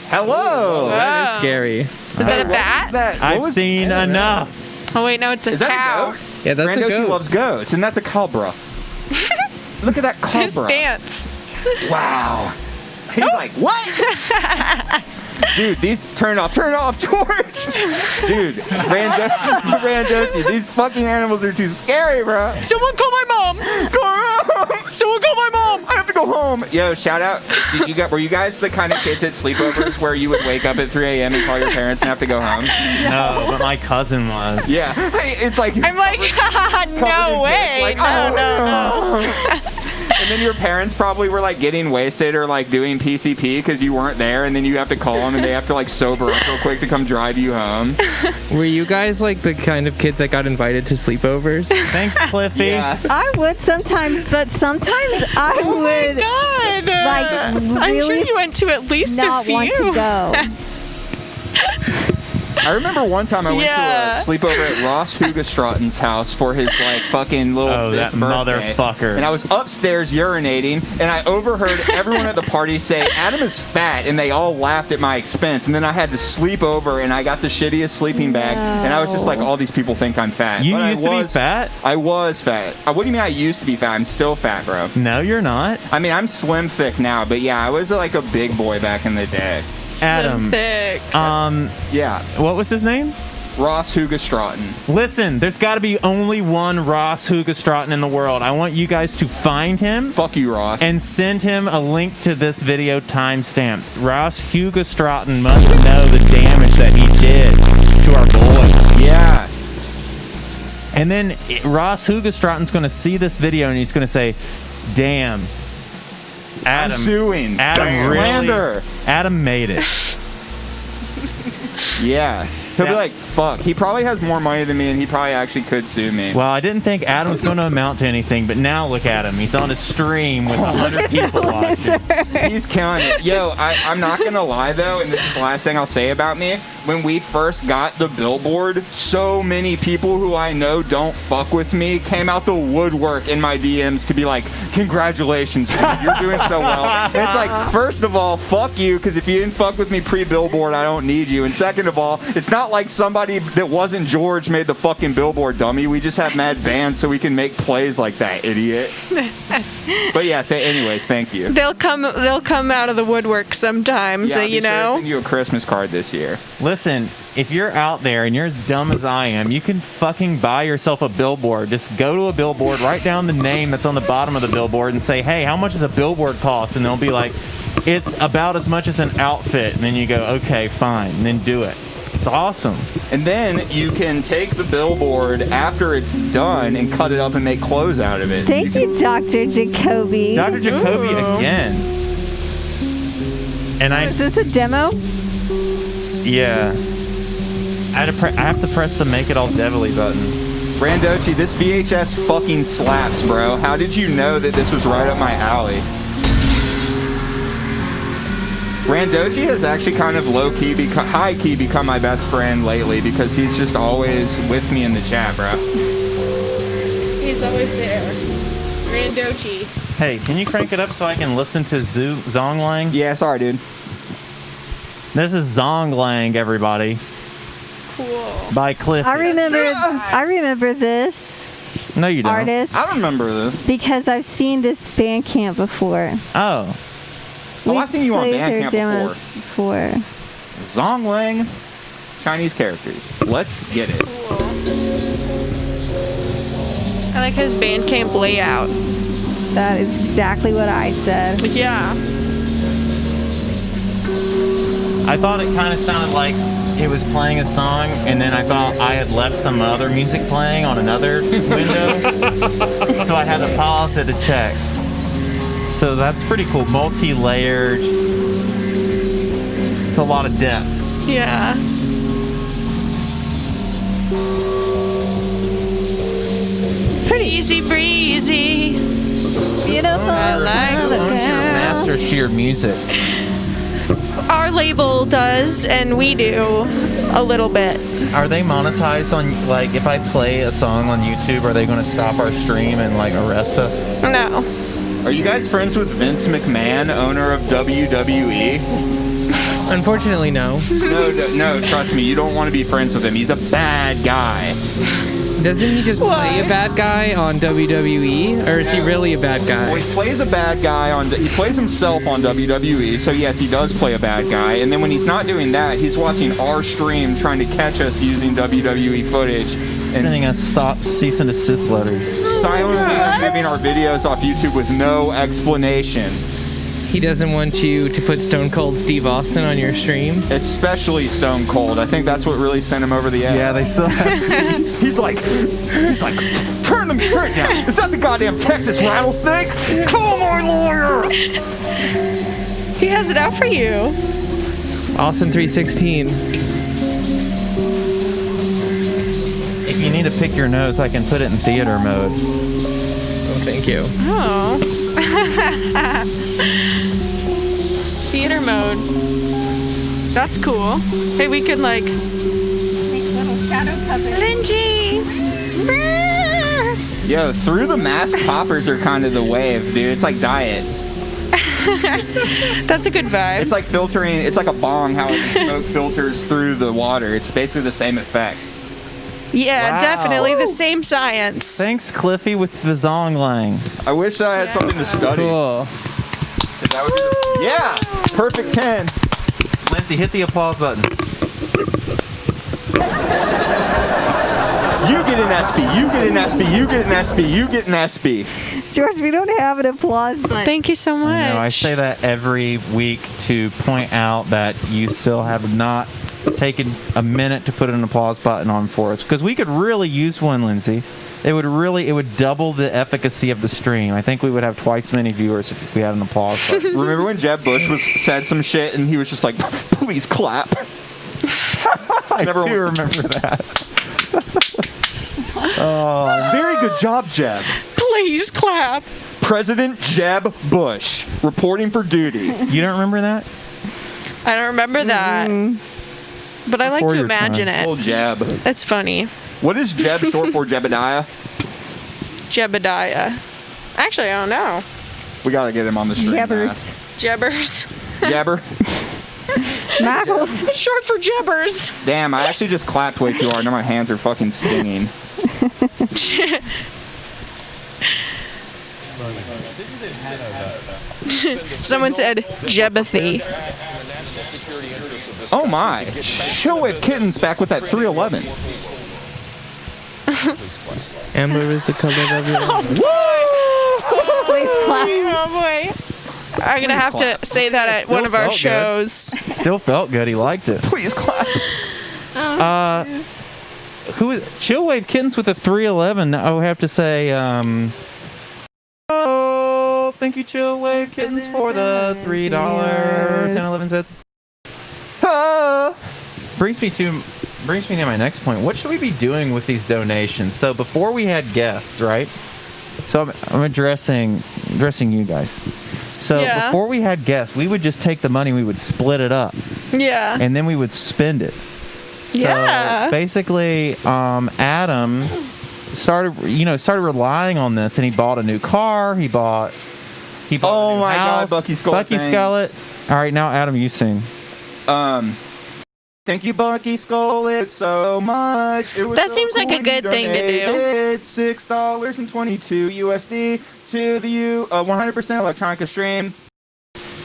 Hello! That is Wow. scary. Is that a What bat? was that? What I've was- seen enough. Oh wait, no, it's a Is that cow. a goat? Yeah, that's a Randochi goat. loves goats, and that's a cobra. Look at that His cobra. stance. Wow. He's like, what? Dude, these turn off, George. Dude, Randochi, these fucking animals are too scary, bro. Someone call my mom. Go home. Someone call my mom. I have to go go home. Yo, shout out. Were you guys the kind of kids at sleepovers where you would wake up at 3 a.m. and call your parents and have to go home? No, but my cousin was. Yeah. It's like. I'm like, no way. Like, no. And then your parents probably were like getting wasted or like doing PCP because you weren't there, and then you have to call them and they have to like sober up real quick to come drive you home. Were you guys like the kind of kids that got invited to sleepovers? Thanks, Cliffy. Yeah. I would sometimes, but sometimes I Oh my would God. like I'm sure really you went to at least a not few. want to go. I remember one time I went Yeah. to a sleepover at Ross Hugestrauten's house for his like fucking little Oh, that 5th birthday. motherfucker. And I was upstairs urinating, and I overheard everyone at the party say, "Adam is fat," and they all laughed at my expense. And then I had to sleep over, and I got the shittiest sleeping bag, and I was just like, all these people think I'm fat. You But used to be fat? I was fat. What do you mean I used to be fat? I'm still fat, bro. No, you're not. I mean, I'm slim thick now, but yeah, I was like a big boy back in the day. Adam. Slim thick. Yeah, What was his name? Ross Hugestrauten. Listen, there's got to be only one Ross Hugestrauten in the world. I want you guys to find him Fuck you, Ross. and send him a link to this video timestamped. Ross Hugestrauten must know the damage that he did to our boy. Yeah. And then Ross Hugestrauten's going to see this video and he's going to say, damn, Adam, I'm suing. Adam Slander. really, Adam made it. Yeah. He'll be like, fuck. He probably has more money than me, and he probably actually could sue me. Well, I didn't think Adam was going to amount to anything, but now look at him. He's on a stream with 100 people watching. He's killing it. Yo, I'm not going to lie, though, and this is the last thing I'll say about me. When we first got the Billboard, so many people who I know don't fuck with me came out the woodwork in my DMs to be like, congratulations, dude, you're doing so well. And it's like, first of all, fuck you, because if you didn't fuck with me pre-Billboard, I don't need you. And second of all, it's not like somebody that wasn't George made the fucking Billboard, dummy. We just have mad bands so we can make plays like that, idiot. But yeah, anyways, thank you. They'll come out of the woodwork sometimes, Yeah, I'll you be sure to know. send you a Christmas card this year. Listen, if you're out there and you're as dumb as I am, you can fucking buy yourself a billboard. Just go to a billboard, write down the name that's on the bottom of the billboard and say, hey, how much does a billboard cost? And they'll be like, it's about as much as an outfit. And then you go, okay, fine. And then do it. It's awesome. And then you can take the billboard after it's done and cut it up and make clothes out of it. Thank you, Dr. Jacoby. Dr. Jacoby Ooh. again. And Is this a demo? yeah. I have to press the make it all devilly button. Brandochi, this VHS fucking slaps, bro. How did you know that this was right up my alley? Brandochi has actually kind of low-key, high-key become my best friend lately because he's just always with me in the chat, bro. He's always there. Randochi. Hey, can you crank it up so I can listen to Zonglang? Yeah, sorry, dude. This is Zonglang, everybody, Cool. by Cliff. I remember this No, you don't. artist I remember this. because I've seen this Bandcamp before. Oh. Oh, I've seen you on played their Bandcamp demos before. Zonglang, Chinese characters. Let's get it. Cool. I like his Bandcamp layout. That is exactly what I said. Yeah. I thought it kind of sounded like it was playing a song, and then I thought I had left some other music playing on another window. So I had to pause it to check. So that's pretty cool. Multi-layered. It's a lot of depth. Yeah. It's pretty Easy breezy. beautiful. I like little Owns your girl. masters to your music. Our label does, and we do a little bit. Are they monetized on, like, if I play a song on YouTube, are they going to stop our stream and, like, arrest us? No. Are you guys friends with Vince McMahon, owner of WWE? Unfortunately, no. No, trust me, you don't want to be friends with him. He's a bad guy. Doesn't he just play a bad guy on WWE, or is he really a bad guy? Well, he plays a bad guy he plays himself on WWE, so yes, he does play a bad guy. And then when he's not doing that, he's watching our stream trying to catch us using WWE footage. And Sending us cease and desist letters. silently removing our videos off YouTube with no explanation. He doesn't want you to put Stone Cold Steve Austin on your stream? Especially Stone Cold. I think that's what really sent him over the edge. Yeah, they still have. He's like, turn it down. Is that the goddamn Texas rattlesnake? Call my lawyer. He has it out for you. Austin 316. If you need to pick your nose, I can put it in theater mode. Oh, thank you. Oh. Theater mode. That's cool. Hey, we could like. Little shadow puppet. Lindsay! Yo, through the mask poppers are kind of the wave, dude. It's like diet. That's a good vibe. It's like filtering. It's like a bong, how the smoke filters through the water. It's basically the same effect. Yeah, Wow. definitely the same science. Thanks, Cliffy, with the Zonglang. I wish I had something to study. Cool. That would be yeah, perfect 10. Lindsay, hit the applause button. You get an SP. You get an SP. You get an SP. You get an SP. George, we don't have an applause button. Thank you so much. I know, I say that every week to point out that you still have not taken a minute to put an applause button on for us, because we could really use one, Lindsay. It would double the efficacy of the stream. I think we would have twice as many viewers if we had an applause button. Remember when Jeb Bush said some shit and he was just like, please clap. I do remember that. Very good job, Jeb. Please clap. President Jeb Bush reporting for duty. You don't remember that? I don't remember that. But I like Before to your imagine time. Oh, it. Jeb. It's funny. What is Jeb short for, Jebediah? Jebediah. Actually, I don't know. We gotta get him on the stream. Jebbers. Jebbers. Jebber. Michael. It's short for Jebbers. Damn, I actually just clapped way too hard. Now my hands are fucking stinging. Someone said Jebbathy. Oh my. Chill with Kittens back with that 311. Amber is the color of your eyes. Please clap. Oh boy. I'm gonna have to say that at one of our shows. Still felt good. He liked it. Please clap. Who is Chillwave Kittens with a 311? I would have to say, oh, thank you, Chillwave Kittens, for the $3.11. Brings me to my next point. What should we be doing with these donations? So before we had guests, right? So I'm addressing you guys. So Yeah. before we had guests, we would just take the money, we would split it up, Yeah. and then we would spend it. So Yeah. basically, Adam started relying on this, and he bought a new car. He bought Oh a new my God, house. Bucky Skullet, Bucky thanks. Skullet. All right, now Adam, you sing. Thank you, Bucky Skullet, so much. It was That so seems like a cool good you thing to do. donated $6.22 USD to the 100% Electronica stream.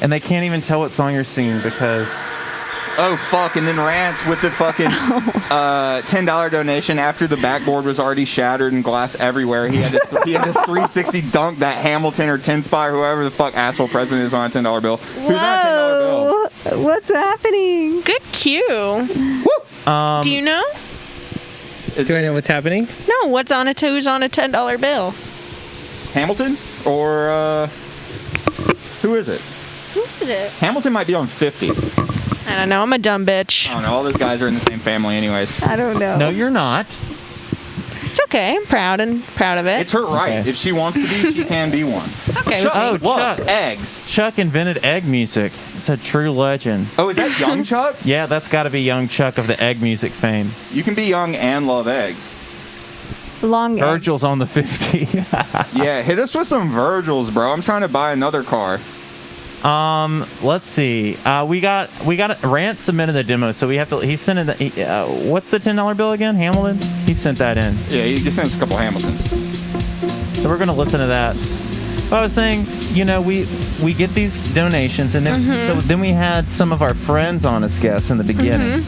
And they can't even tell what song you're singing because Oh fuck! And then rants with the fucking $10 donation after the backboard was already shattered and glass everywhere. He had to 360 dunk that Hamilton or 10 Spy or whoever the fuck asshole president is on a $10 bill. Who's on a $10 bill? Whoa. What's happening? Good cue. Do you know? Do I know what's happening? No. Who's on a $10 bill? Hamilton or who is it? Who is it? Hamilton might be on 50. I don't know. I'm a dumb bitch. I don't know. All those guys are in the same family, anyways. I don't know. no, you're not. It's okay. I'm proud of it. It's her right. Okay. If she wants to be, she can be one. It's okay. Chuck Oh, loves Chuck. eggs. Chuck invented egg music. It's a true legend. Oh, is that young Chuck? Yeah, that's got to be young Chuck of the egg music fame. You can be young and love eggs. Long eggs. Virgil's on the 50. Yeah, hit us with some Virgils, bro. I'm trying to buy another car. Let's see. We got Rant submitted the demo, so we have to. He sent it. What's the $10 bill again? Hamilton. He sent that in. Yeah, he just sent us a couple Hamiltons. So we're gonna listen to that. But I was saying, we get these donations, and then so then we had some of our friends on as guests in the beginning,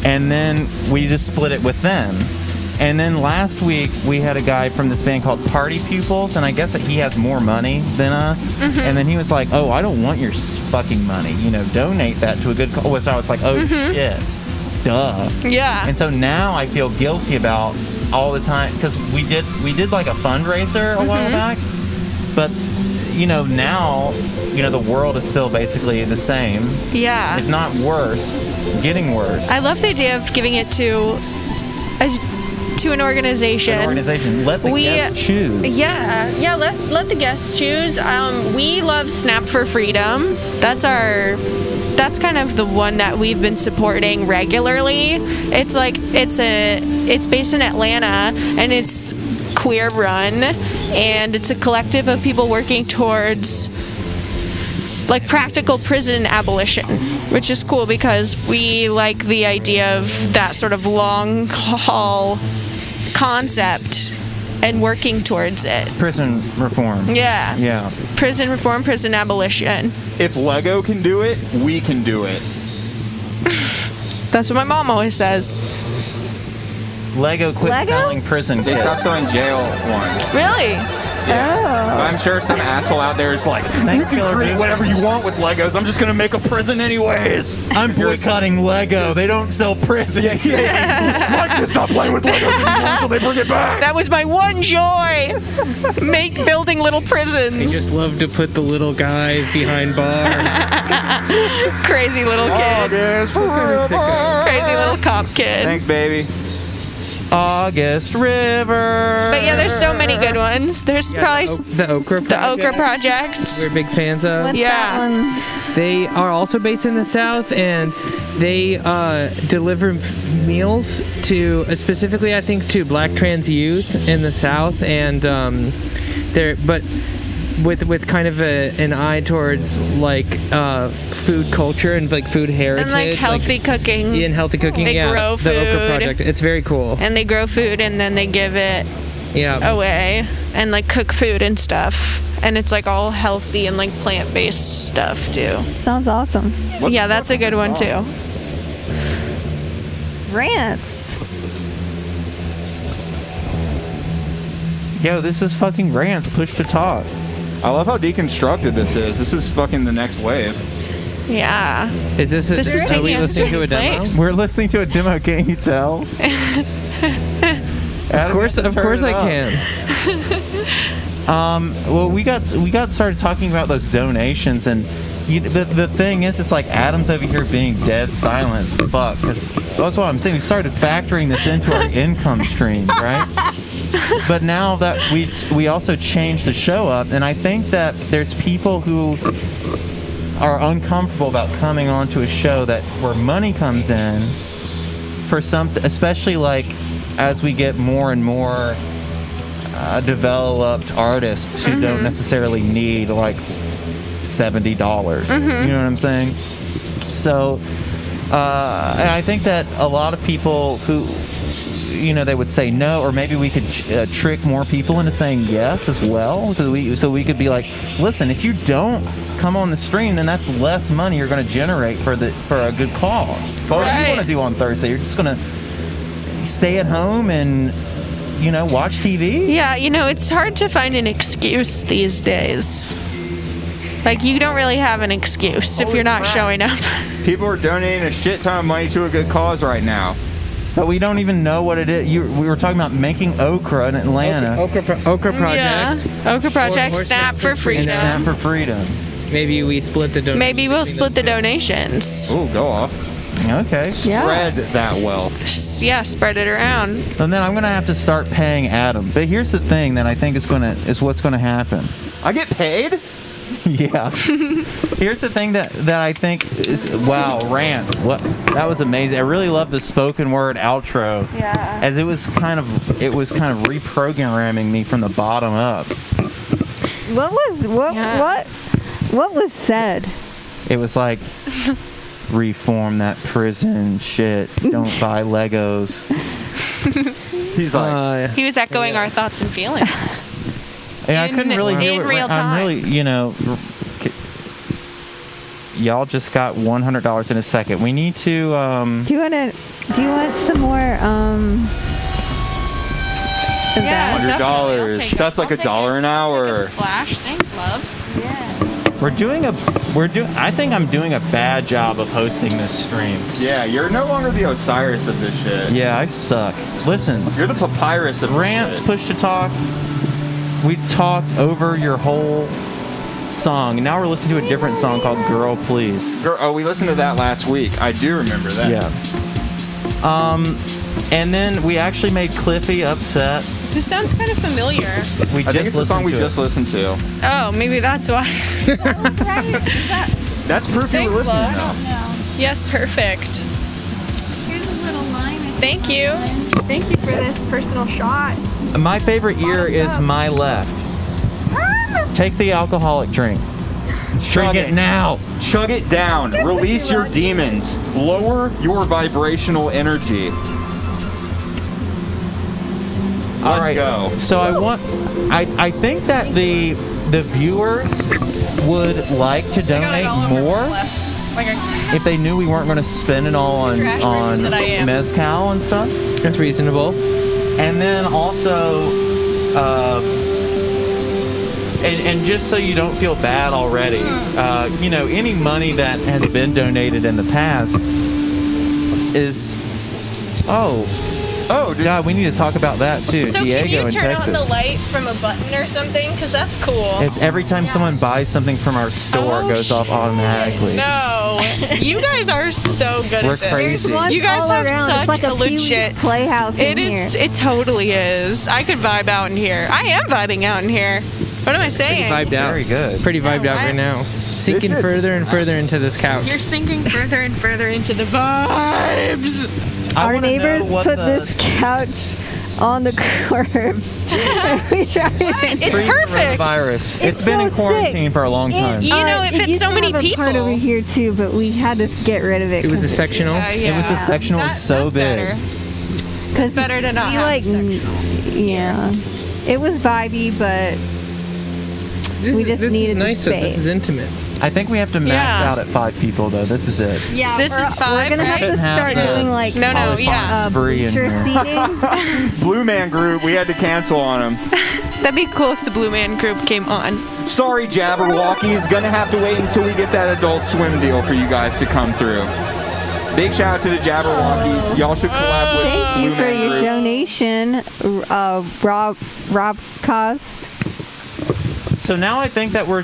and then we just split it with them. And then last week we had a guy from this band called Party Pupils, and I guess that he has more money than us. And then he was like, "Oh, I don't want your fucking money. Donate that to a good cause." So I was like, "Oh shit, duh." Yeah. And so now I feel guilty about all the time because we did like a fundraiser a while back, but now the world is still basically the same, Yeah. if not worse, getting worse. I love the idea of giving it to an organization. Let the guests choose. Yeah, let the guests choose. We love Snap for Freedom. That's kind of the one that we've been supporting regularly. It's based in Atlanta, and it's queer run, and it's a collective of people working towards like practical prison abolition, which is cool because we like the idea of that sort of long haul concept and working towards it. Prison reform. Yeah. Prison reform, prison abolition. If Lego can do it, we can do it. That's what my mom always says. Lego quit selling prison They kits. stopped selling jail ones. Really? Yeah. I'm sure some asshole out there is like, Thanks, you can Killer create Dude. whatever you want with Legos. I'm just going to make a prison anyways. I'm boycotting Lego. They don't sell prison. My kids not playing with Legos anymore until they bring it back. That was my one joy. Building little I prisons. just love to put the little guys behind bars. Crazy little kid. August Crazy little cop kid. Thanks, baby. August River. But yeah, there's so many good ones. There's probably The Okra Project. the Okra Project. We're big fans of. What's Yeah. that one? They are also based in the South, and they deliver meals to specifically, I think, to Black trans youth in the South, and but with kind of an eye towards like food culture and like food heritage And like healthy cooking. and healthy cooking. They grow the Okra food. Project. It's very cool. And they grow food and then they give it Yeah. away and like cook food and stuff. And it's like all healthy and like plant-based stuff too. Sounds awesome. Yeah, that's a good one too. Rants. Yo, this is fucking Rants. Push to talk. I love how deconstructed this is. This is fucking the next wave. Yeah. Is this? This is are taking we us listening to to a a demo? place. We're listening to a demo. Can't you tell? Of course I can. Well, we got started talking about those donations, and the thing is, it's like Adam's over here being dead silent as fuck. 'Cause that's what I'm saying. We started factoring this into our income streams, right? But now that we also changed the show up, and I think that there's people who are uncomfortable about coming onto a show where money comes in for something, especially like as we get more and more developed artists who don't necessarily need like $70. You know what I'm saying? So and I think that a lot of people who they would say no, or maybe we could trick more people into saying yes as well, so we could be like, listen, if you don't come on the stream, then that's less money you're going to generate for a good cause. What do you Right. want to do on Thursday? You're just going to stay at home and watch TV? Yeah, it's hard to find an excuse these days. Like, you don't really have an excuse if you're not showing up. People are donating a shit ton of money to a good cause right now. But we don't even know what it is. We were talking about making okra in Atlanta. Okra Project. Yeah. Okra Project, Or Snap for And Freedom. Snap for Freedom. Maybe we split the donations. Maybe we'll split the donations. Ooh, go off. Okay. Spread that wealth. Yeah, spread it around. And then I'm gonna have to start paying Adam. But here's the thing that I think is what's gonna happen. I get paid? Yeah. Here's the thing that I think is Rants. What that was amazing. I really love the spoken word outro. Yeah. As it was kind of reprogramming me from the bottom up. What? What was said? It was like, reform that prison shit. Don't buy Legos. He's like, He was echoing our thoughts and feelings. Yeah, I couldn't really hear in what real I'm really, y'all just got $100 in a second. We need to. Do you want some more? Yeah, that? $100. That's like $1 an hour. Splash. Thanks, love. I think I'm doing a bad job of hosting this stream. Yeah, you're no longer the Osiris of this shit. Yeah, I suck. Listen, You're the papyrus of rants, this shit. push to talk. We talked over your whole song. Now we're listening to a different song called "Girl Please." Oh, we listened to that last week. I do remember that. Yeah. And then we actually made Cliffy upset. This sounds kind of familiar. We I think it's the song we just listened to. Oh, maybe that's why. That's proof you were Thanks, listening, love. though. Yes, perfect. Here's a little line. Thank you. Thank you for this personal shot. My favorite ear is my left. Take the alcoholic drink. Drink it now. Chug it down. Release your demons. Lower your vibrational energy. All right. Go. So I think that the viewers would like to donate more if they knew we weren't going to spend it all on Trash person that I am. mezcal and stuff. That's reasonable. And then also, and just so you don't feel bad already, any money that has been donated in the past is, oh, God, we need to talk about that too. So Diego can you in turn Texas. on the light from a button or something? Because that's cool. It's every time someone buys something from our store, it goes off automatically. No, you guys are so good We're at this. crazy. You guys all have around. such It's like a a Pee-wee's legit playhouse in It here. is. It totally is. I could vibe out in here. I am vibing out in here. What am I saying? Vibed out. Very good. Pretty vibed out right now. Sinking shit's further and further into this couch. You're sinking further and further into the vibes. I Our wanna know neighbors what put the- this couch on the curb. We tried it. It's perfect. Coronavirus. It's been in so quarantine sick. for a long time. You know, it fits used so to many have a part people. over here too, but we had to get rid of it. It was a sectional. It was a sectional That- so that's big. better. Because better to not have yeah, it was vibey, but we just this needed is the nice. This is space. intimate. I think we have to max Yeah. out at 5 people though. This is it. yeah, This is 5, We're gonna have right? to start Have doing like No, yeah. Spree in picture here. seating. Blue Man Group, we had to cancel on him. That'd be cool if the Blue Man Group came on. Sorry, Jabberwockies. Gonna have to wait until we get that Adult Swim deal for you guys to come through. Big shout out to the Jabberwockies. Y'all should collab with Thank Blue you for Man your Group. donation, Rob Cos. So now I think that we're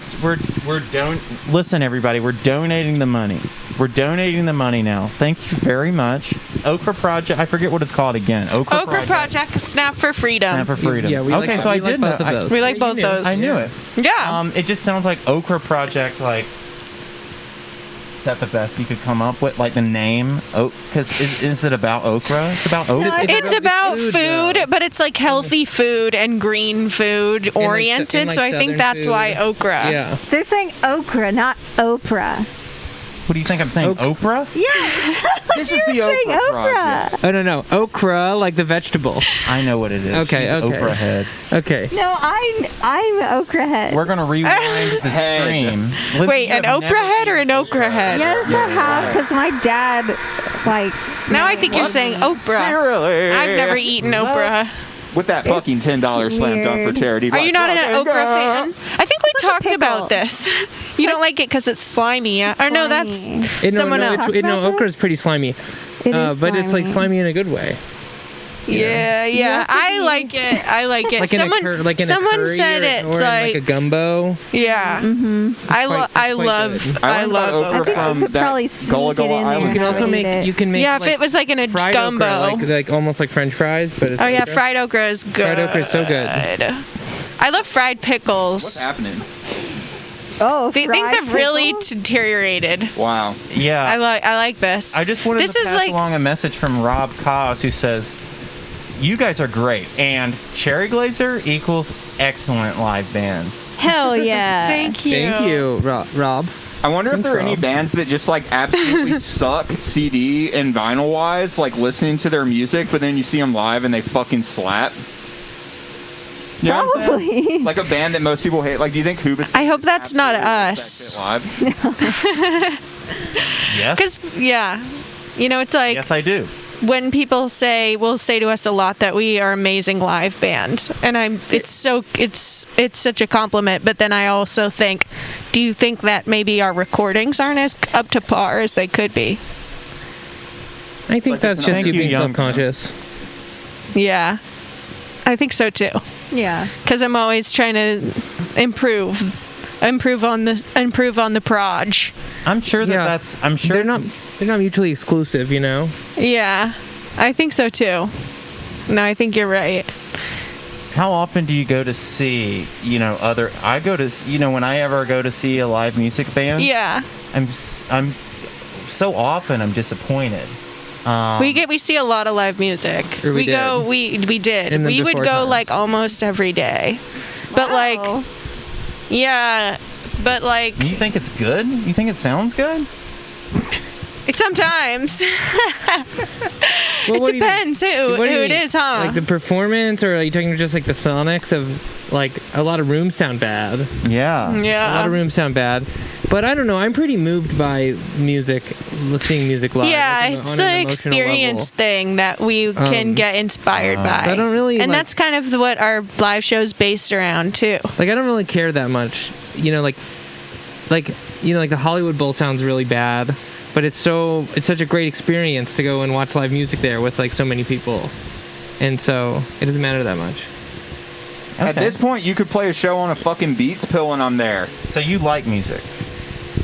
listen everybody, we're donating the money. We're donating the money now. Thank you very much. Okra Project, I forget what it's called again. Okra Project, Snap for Freedom. Snap for Freedom. Yeah, we okay, like, so we I like did both know. of those. We like You both knew. those. I knew it. Yeah. It just sounds like Okra Project, like, is that the best you could come up with? Like the name? Because is it about okra? It's about okra. It's about food, but it's like healthy food and green food oriented. like So I think southern that's food. why okra. Yeah. They're saying okra, not Oprah. What do you think I'm saying? Oprah? Yes. This is the saying Oprah Project. Oh no, okra like the vegetable. I know what it is. Okay, She's okay. Oprah head. Okay. No, I'm okra head. We're gonna rewind the Head. stream. Lindsay, Wait, you an have Oprah never head or an eaten okra head? Yes, I have, because my dad, like, Now I think you're saying Oprah. Seriously? I've never eaten Oprah. With that fucking $10 slam dunk for weird. charity. Are you not an Let's okra go. fan? I think we like a talked pickle. about this. You don't like it because it's slimy, yeah? Or no, that's slimy. someone else. Talked about Okra is this? pretty slimy. It is But it's like slimy in a good way. Yeah, have to I be- like it. I like it. Like in a someone curry said or, it's or like, in like a gumbo. yeah. Mm-hmm. I quite love good. I learned about love okra I think from we could that probably sneak Gullah it Gullah in there. Island. You can also Eat make it. you can make Yeah, if like it was like in a fried gumbo. okra, like almost like French fries, but it's Oh yeah, okra. fried okra is good. Fried okra is so good. I love fried pickles. What's happening? Oh, Things fried have really pickles? deteriorated. Wow. Yeah. I like this. I just wanted This to is pass like along a message from Rob Cos who says, "You guys are great, and Cherry Glazerr equals excellent live band." Hell yeah. Thank you. Thank you, Rob. I wonder if Thanks, there are any Rob. bands that just like absolutely suck CD and vinyl wise, like listening to their music, but then you see them live and they fucking slap. You know what I'm saying? Probably. Like a band that most people hate. Like, do you think Hoobastank? I hope that's not absolutely us. sucks at live? Yes. Because, yeah. You know, it's like Yes, I do. when people will say to us a lot that we are amazing live band. And it's such a compliment. But then I also think, do you think that maybe our recordings aren't as up to par as they could be? I think Like, that's it's just Thank you you, being young self-conscious. Yeah. I think so too. Yeah. Because I'm always trying to improve on the proj. I'm sure that Yeah. that's. I'm sure They're not mutually exclusive, you know. Yeah, I think so too. No, I think you're right. How often do you go to see, I go to, whenever I go to see a live music band, Yeah, I'm so often I'm disappointed. we see a lot of live music. Or we did. We did. And then We would before go times. like almost every day. But Wow. yeah, but like You think it's good? You think it sounds good? sometimes Well, it what do you- depends who what do you it mean? is, huh? Like the performance, or are you talking just like the sonics of like a lot of rooms sound bad? Yeah. A lot yeah. of rooms sound bad. But I don't know. I'm pretty moved by music, seeing music live. Yeah, like, it's on the an emotional experience thing that we can get inspired by. so I don't really, and like- that's kind of what our live show's based around too. Like I don't really care that much. Like the Hollywood Bowl sounds really bad, but it's such a great experience to go and watch live music there with like so many people, and so it doesn't matter that much. At Okay. this point, you could play a show on a fucking Beats pill and I'm there. So you like music?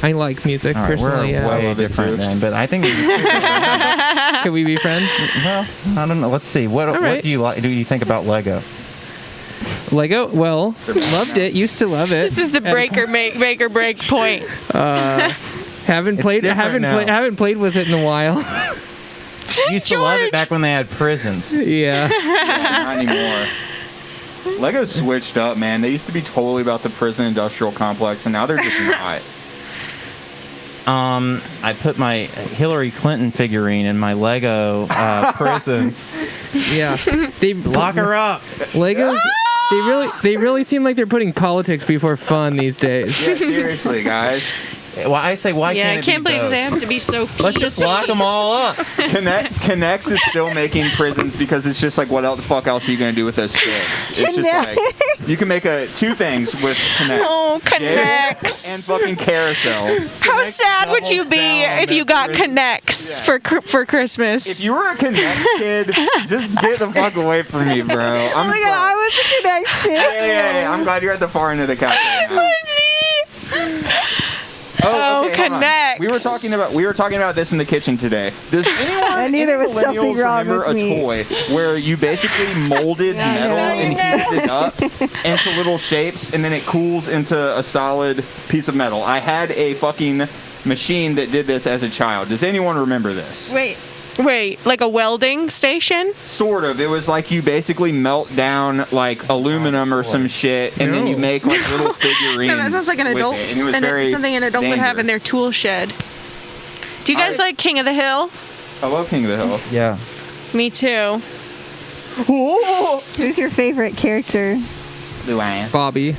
I like music All right, personally. we're Yeah. way love it different too. then, but I think Can we be friends? well, I don't know. Let's see. What right. do you like? Do you think about Lego? Lego? Well, loved it. Used to love it. This is the make or break point. Haven't It's played. different now. Haven't played with it in a while. Used to love it George. back when they had prisons. Yeah. Not anymore. Lego switched up, man. They used to be totally about the prison industrial complex, and now they're just not. I put my Hillary Clinton figurine in my Lego prison. Yeah. They Lock her up. Legos. They really seem like they're putting politics before fun these days. Yeah, seriously, guys. Well, I say, why Yeah, I can't it can't be believe both? they have to be so Let's just lock them all up. Connects is still making prisons because it's just like, what else, the fuck else are you going to do with those sticks? It's just like, you can make two things with Connects. Oh, Jail Connects. and fucking carousels. How sad would you doubles be down if on you that got prison. Connects Yeah. for Christmas? If you were a Connects kid, just get the fuck away from me, bro. Oh I'm my god, I was the next kid. yeah. I'm glad you're at the far end of the couch right now. Oh, okay, hold on. Connects. We were talking about this in the kitchen today. Does anyone I knew there was something millennials wrong remember with a me. toy where you basically molded metal and heated it up into little shapes and then it cools into a solid piece of metal? I had a fucking machine that did this as a child. Does anyone remember this? Wait, like a welding station? Sort of. It was like you basically melt down like aluminum or some shit, and then you No. make like little figurines. No, that sounds like an with adult, it, and it was very something an adult would have in dangerous. their tool shed. Do you guys I- like King of the Hill? I love King of the Hill. Yeah. Me too. Who's your favorite character? Luann. Bobby.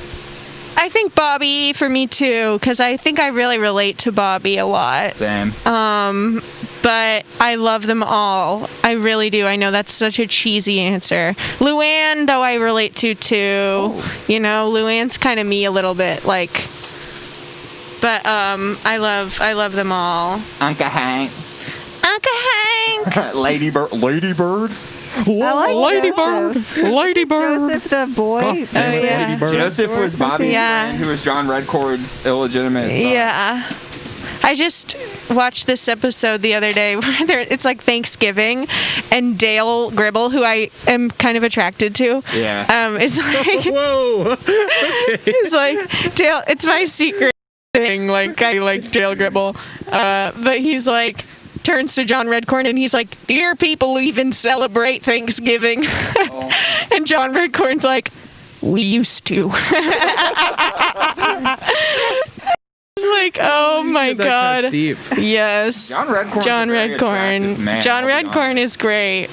I think Bobby for me too, because I think I really relate to Bobby a lot. Same. But I love them all. I really do. I know that's such a cheesy answer. Luann, though, I relate to too. You know, Luann's kind of me a little bit, like. But I love them all. Uncle Hank. Uncle Hank. Ladybird. Ladybird. I like Joseph. Ladybird. Joseph the boy. Oh, yeah. Ladybird. Joseph was Bobby's Yeah. friend, who was John Redcord's illegitimate son. Yeah. I just watched this episode the other day where it's like Thanksgiving, and Dale Gribble, who I am kind of attracted to, Yeah. is like, Whoa. he's like, Dale, it's my secret thing. Like, I like Dale Gribble. But he's like, turns to John Redcorn and he's like, "Do your people even celebrate Thanksgiving?" And John Redcorn's like, We used to. It's like, oh my That god. cuts deep. Yes. John Redcorn's John a very Redcorn. attractive man, John I'll be Redcorn honest. is great.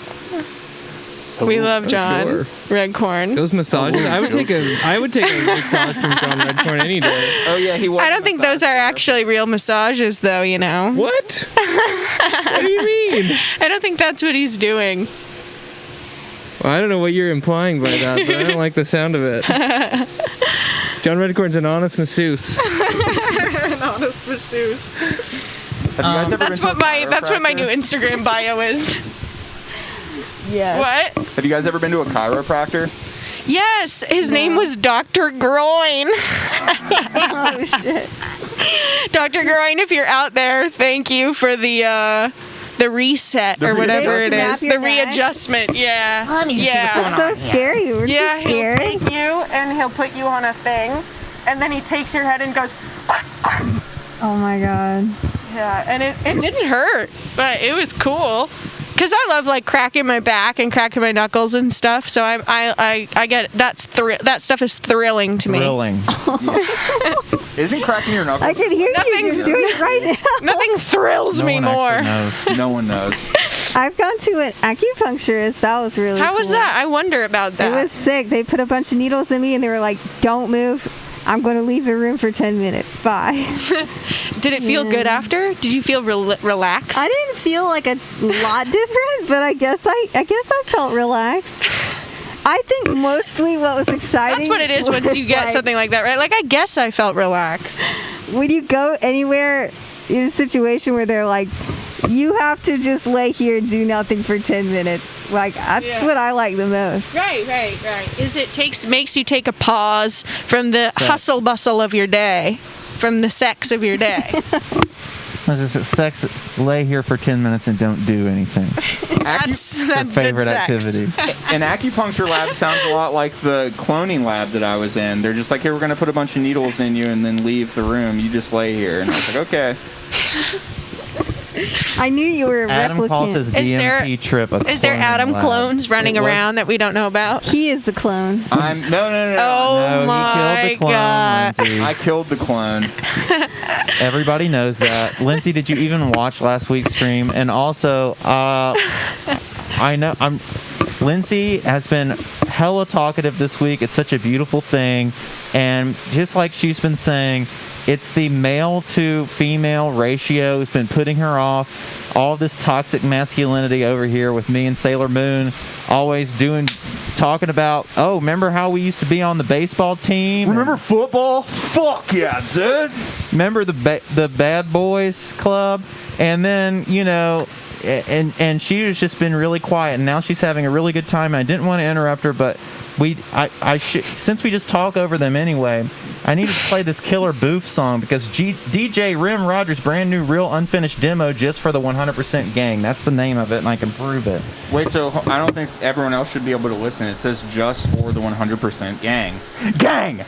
We love John sure. Redcorn. Those massages. I would take a massage from John Redcorn any day. Oh yeah, he was. I don't think those are actually real massages, though. You know. What? What do you mean? I don't think that's what he's doing. Well, I don't know what you're implying by that, but I don't like the sound of it. John Redcorn's an honest masseuse. An honest masseuse. Have you guys ever That's been to a what my new chiropractor? Instagram bio is. Yes. What? Have you guys ever been to a chiropractor? Yes, his name was Dr. Groin. Oh shit. Dr. Groin, if you're out there, thank you for the reset or whatever it Snap is. your The neck? readjustment. Yeah. Yeah. That's so scary. We're Yeah, too he'll scared. take you and he'll put you on a thing, and then he takes your head and goes, Oh my god. yeah, and it didn't hurt, but it was cool. Cause I love like cracking my back and cracking my knuckles and stuff, so I get that stuff is thrilling to me. Thrilling. Isn't cracking your knuckles? I can hear Nothing- you just doing it right now. Nothing thrills No me one more. actually knows. No one knows. I've gone to an acupuncturist. That was really How was cool. that? I wonder about that. It was sick. They put a bunch of needles in me and they were like, don't move. I'm going to leave the room for 10 minutes. Bye. Did it feel good after? Did you feel relaxed? I didn't feel like a lot different, but I guess I felt relaxed. I think mostly what was exciting. That's what it is once was, you get like, something like that, right? Like, I guess I felt relaxed. When you go anywhere in a situation where they're like, you have to just lay here and do nothing for 10 minutes. Like, that's Yeah. what I like the most. Right. Makes you take a pause from the hustle bustle of your day, from the sex of your day. Sex, lay here for 10 minutes and don't do anything. That's Your good favorite sex. activity. An acupuncture lab sounds a lot like the cloning lab that I was in. They're just like, hey, we're going to put a bunch of needles in you and then leave the room. You just lay here. And I was like, okay. I knew you were a Adam calls his replicant. DMP trip a Is there cloning Adam lab. clones running It was- around that we don't know about? He is the clone. No. Oh No, my he killed the clone, god. Lindsay. I killed the clone. Everybody knows that. Lindsay, did you even watch last week's stream? And also, I know Lindsay has been hella talkative this week. It's such a beautiful thing. And just like she's been saying, it's the male to female ratio has been putting her off. All this toxic masculinity over here with me and Sailor Moon always talking about, oh, remember how we used to be on the baseball team? Remember football? Fuck yeah, dude. Remember the Bad Boys Club? And then, you know, and she has just been really quiet, and now she's having a really good time. I didn't want to interrupt her, but since we just talk over them anyway, I need to play this killer boof song because DJ Rim Rogers' brand new real unfinished demo just for the 100% gang. That's the name of it, and I can prove it. Wait, so I don't think everyone else should be able to listen. It says just for the 100% gang. Gang!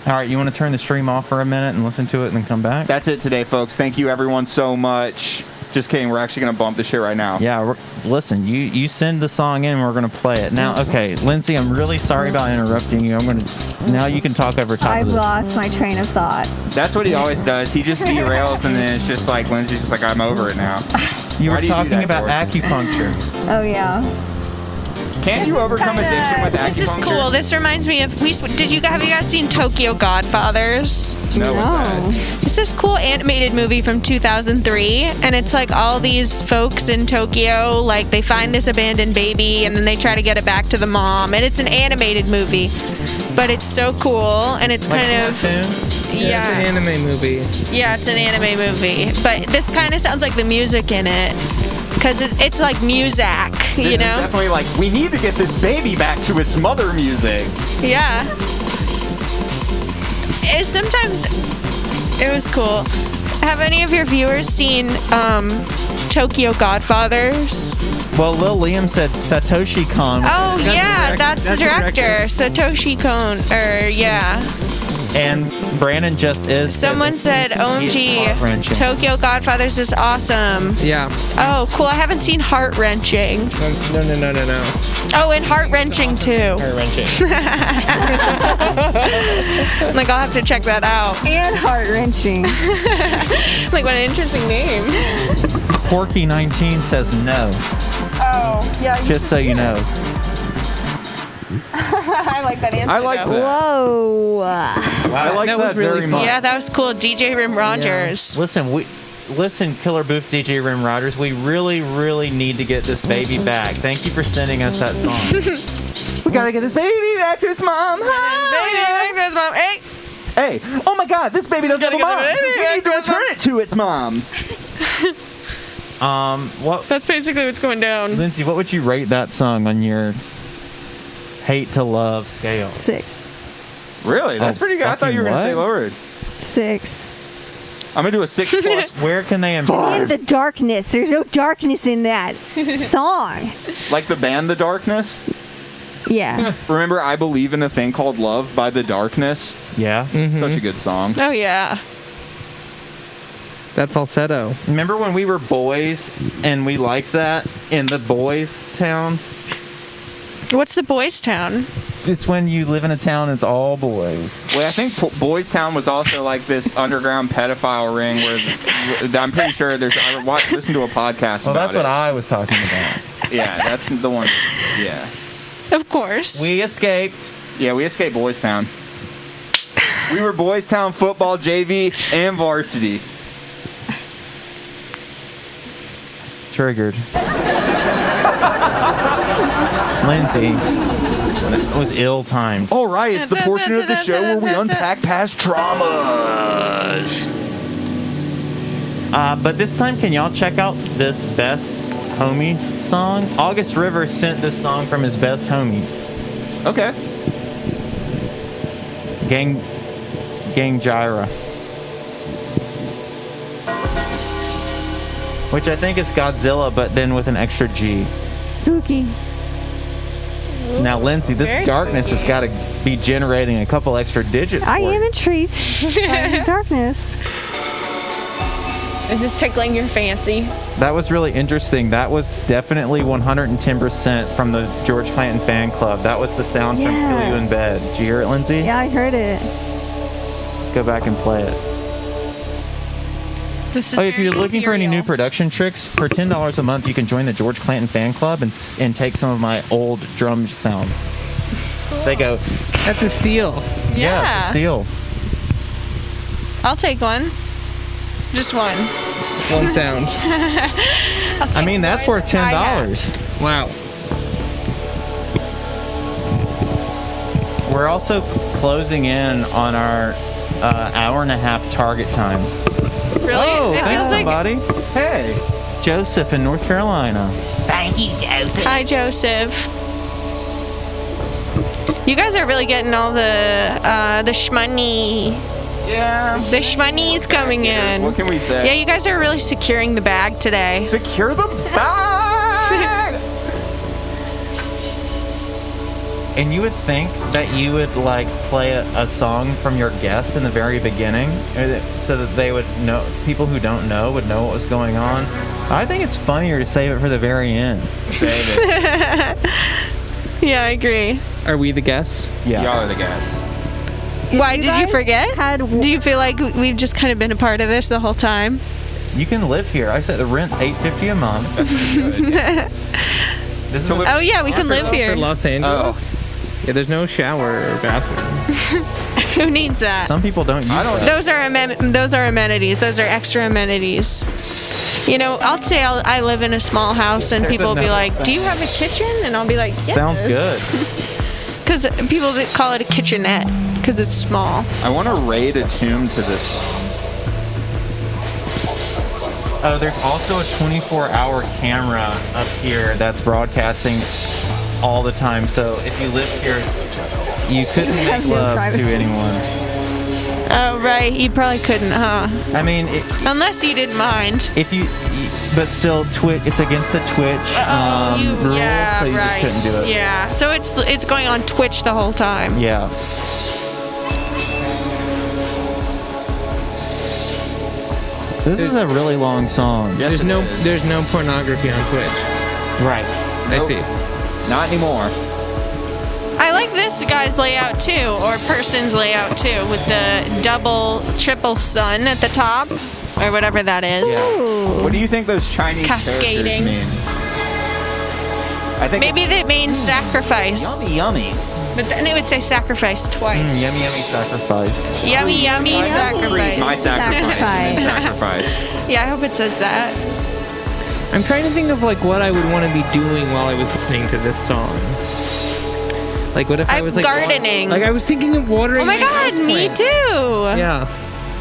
All right, you want to turn the stream off for a minute and listen to it and then come back? That's it today, folks. Thank you, everyone, so much. Just kidding. We're actually going to bump this shit right now. Yeah, listen, you send the song in and we're going to play it. Now, okay, Lindsay, I'm really sorry about interrupting you. Now you can talk over top I've of this. lost my train of thought. That's what he always does. He just derails, and then it's just like, Lindsay's just like, I'm over it now. You Why were do you do talking that about for? acupuncture. Oh, yeah. Can't you overcome addiction with acupuncture? This is cool. This reminds me of have you guys seen Tokyo Godfathers? No. No. It's this cool animated movie from 2003, and it's like all these folks in Tokyo, like they find this abandoned baby, and then they try to get it back to the mom, and it's an animated movie, but it's so cool, and it's Like kind of cartoon? It's an yeah, anime movie. it's an anime movie, but this kind of sounds like the music in it, because it's like Muzak, This you is know? definitely like, we need to get this baby back to its mother music. Yeah. It was cool. Have any of your viewers seen Tokyo Godfathers? Well, Lil Liam said Satoshi Kon. Oh the yeah, director. that's the That's the director, director. Satoshi Kon. Yeah. And Brandon just is. Someone said, OMG, heart-wrenching. Tokyo Godfathers is awesome. Yeah. Oh, cool. I haven't seen Heart Wrenching. No. Oh, and Heart Wrenching too. Heart wrenching. Like, I'll have to check that out. And heart-wrenching. Like, what an interesting name. Porky19 says no. Oh, yeah. Just so you know. I like that answer. I like though. that. Whoa. I like That that, was really very fun. much. Yeah, that was cool. DJ Rim Rogers. Listen, Killer Booth, DJ Rim Riders, we really, really need to get this baby back. Thank you for sending us that song. We gotta get this baby back to his mom. Hey, Hey, oh my God, this baby doesn't have a Gotta mom. get the baby We back need to to his return it to its mom. What, that's basically what's going down. Lindsay, what would you rate that song on your hate to love scale? 6. Really? That's Oh, pretty good. I thought you were gonna fucking say what? lower. 6. I'm gonna do a 6+. Where can they improve? The darkness. There's no darkness in that song. Like the band The Darkness. Yeah. Remember, I Believe in a Thing Called Love by The Darkness. Yeah. Such a good song. Oh, yeah. That falsetto. Remember when we were boys and we liked that in the boys' town? What's the boys' town? It's when you live in a town, it's all boys. Well, I think Boys Town was also like this underground pedophile ring where I'm pretty sure there's. Listen to a podcast Well, about that's what it. I was talking about. Yeah, that's the one. Yeah. Of course. We escaped. Yeah, we escaped Boys Town. We were Boys Town football, JV, and varsity. Triggered. Lindsay was ill-timed. All right, it's the portion of the show where we unpack past traumas. But this time, can y'all check out this Best Homies song? August Rivers sent this song from his Best Homies. Okay. Gang Gyra. Which I think is Godzilla, but then with an extra G. Spooky. Now, Lindsay, this Very darkness spooky. has got to be generating a couple extra digits. I for am it. intrigued by the darkness. Is this tickling your fancy? That was really interesting. That was definitely 110% from the George Clanton fan club. That was the sound from Yeah. Kill You in Bed. Did you hear it, Lindsay? Yeah, I heard it. Let's go back and play it. This is Oh, if you're very looking for any new ethereal. production tricks, for $10 a month, you can join the George Clanton fan club and take some of my old drum sounds. They go, That's a steal. yeah, it's a steal. I'll take one. Just one. One sound. I mean, that's worth $10. Wow. We're also closing in on our hour and a half target time. Really? Oh, it thanks, feels like. somebody. Hey. Joseph in North Carolina. Hi, Joseph. You guys are really getting all the shmoney. Yeah. The shmoney's coming in. What can we say? Yeah, you guys are really securing the bag today. Secure the bag. And you would think that you would like play a song from your guest in the very beginning, so that they would know. People who don't know would know what was going on. I think it's funnier to save it for the very end. Save it. Yeah, I agree. Are we the guests? Yeah. Y'all are the guys. Why did you guys forget? had- Do you feel like we've just kind of been a part of this the whole time? You can live here. I said the rent's $850 a month. This is To live- Oh yeah, we can live For here. Los Angeles? Oh. Yeah, there's no shower or bathroom. Who needs that? some people don't use I don't- that. Those are amenities. Those are extra amenities. You know, I'll say I live in a small house, and There's people will be another like, sound. "Do you have a kitchen?" And I'll be like, "Yes." Sounds good. Because people that call it a kitchenette because it's small. I want to raid a tune to this song. Oh, there's also a 24-hour camera up here that's broadcasting all the time. So if you live here, you couldn't make no love privacy. to anyone. Oh right, you probably couldn't, huh? I mean, Unless you didn't mind. if you, but still, it's against the Twitch rules, so you just couldn't do it. Yeah, so it's going on Twitch the whole time. Yeah. This is a really long song. Yes, There's no pornography on Twitch. Right. I see. Not anymore. I like this guy's layout too, or person's layout too, with the double, triple sun at the top, or whatever that is. Ooh. What do you think those Chinese Cascading. characters mean? I think Maybe that means sacrifice. yummy. But then it would say sacrifice twice. Yummy, yummy sacrifice. Yummy, yummy sacrifice. My sacrifice. Sacrifice. Yeah, I hope it says that. I'm trying to think of like what I would want to be doing while I was listening to this song. Like what if I I'm was like gardening. Like I was thinking of watering. Oh my god, me houseplant. too. Yeah,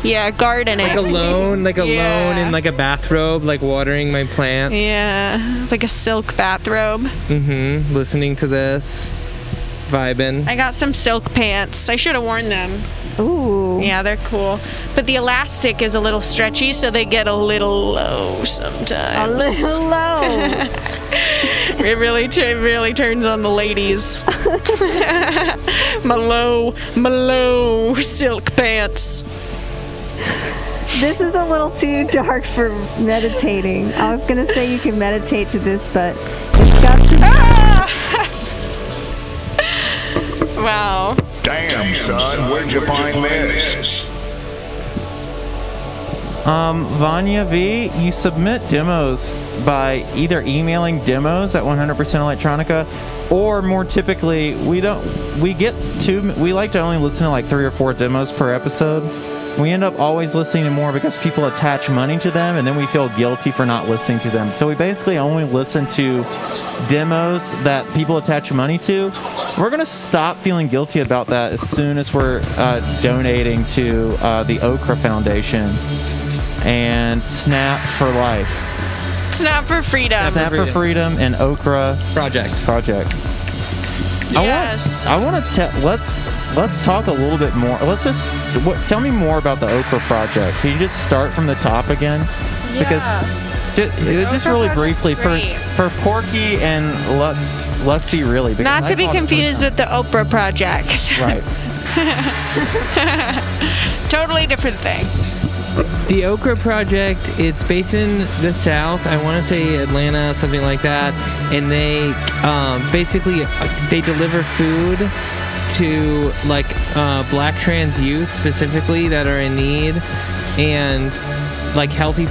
Yeah, gardening. like alone Yeah. in like a bathrobe, like watering my plants. Yeah, like a silk bathrobe. Mm-hmm. Listening to this, vibing. I got some silk pants. I should have worn them. Ooh. Yeah, they're cool. But the elastic is a little stretchy, so they get a little low sometimes. A little low. It really turns on the ladies. my low silk pants. This is a little too dark for meditating. I was gonna say you can meditate to this, but it's got to. Wow. Damn, son, where'd you find this? Vanya V, you submit demos by either emailing demos at 100% Electronica, or more typically, we like to only listen to like 3 or 4 demos per episode. We end up always listening to more because people attach money to them, and then we feel guilty for not listening to them. So we basically only listen to demos that people attach money to. We're going to stop feeling guilty about that as soon as we're donating to the Okra Foundation and Snap for Life. Snap for freedom. Snap for Freedom and Okra Project. Yes. I want to let's talk a little bit more. Tell me more about the Okra Project. Can you just start from the top again? Because just Okra really Project's briefly great. for Porky and Luxie, really. because Not I to be call it confused with the Oprah Project. Right. Totally different thing. The Okra Project, it's based in the South. I want to say Atlanta, something like that. And they basically they deliver food to like black trans youth specifically that are in need, and like healthy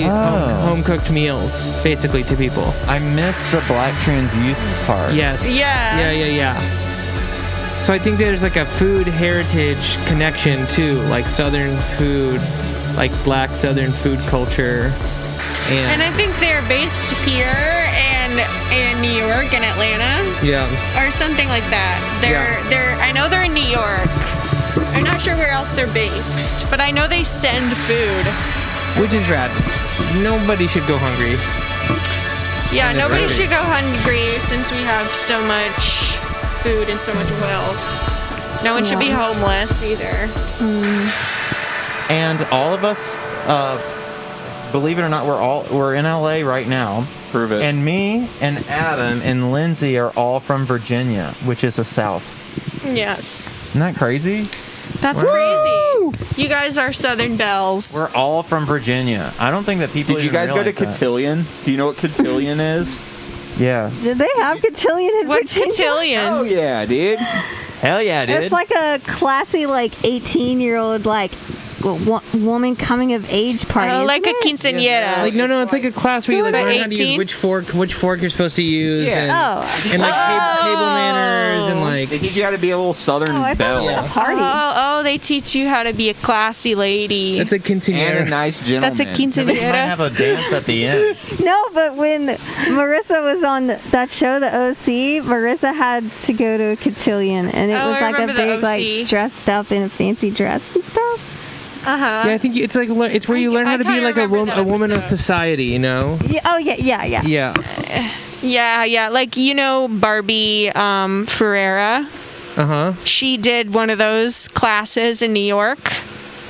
home cooked meals basically to people. I missed the Black Trans Youth part. Yes. Yeah. So I think there's like a food heritage connection too, like Southern food, like black Southern food culture. And I think they're based here and in New York and Atlanta. Yeah. Or something like that. I know they're in New York. I'm not sure where else they're based, but I know they send food. Which is rad. Nobody should go hungry. Yeah, And it's nobody ready. should go hungry since we have so much food and so much wealth. No one should be homeless either. And all of us, believe it or not, we're in LA right now. Prove it. And me and Adam and Lindsay are all from Virginia, which is the South. Yes. Isn't that crazy? That's crazy. You guys are Southern belles. We're all from Virginia. I don't think that people. Did you even guys go to realize that. Cotillion? Do you know what Cotillion is? Yeah. Did they have cotillion in What's Virginia? cotillion? Oh yeah, dude. Hell yeah, dude. It's like a classy, like 18-year-old, like woman coming of age party. Like a isn't it? quinceañera. Like no, it's like a class where you like About learn how to 18? use which fork you're supposed to use, Yeah. and like table manners and like. They teach you how to be a little Southern Oh, I thought it was belle like a party. Oh, they teach you how to be a classy lady. That's a and a quinceañera. nice gentleman. That's a But you might quinceañera. have a dance at the end. No, but when Marissa was on that show, the OC, Marissa had to go to a cotillion, and it Oh, was I like a remember the big, like OC. dressed up in a fancy dress and stuff. Uh-huh. Yeah, I think it's like it's where you learn how to be kinda like a remember that woman of episode. society, you know? Yeah. Oh yeah. Yeah. Yeah. Like, Barbie Ferreira. Uh-huh. She did one of those classes in New York.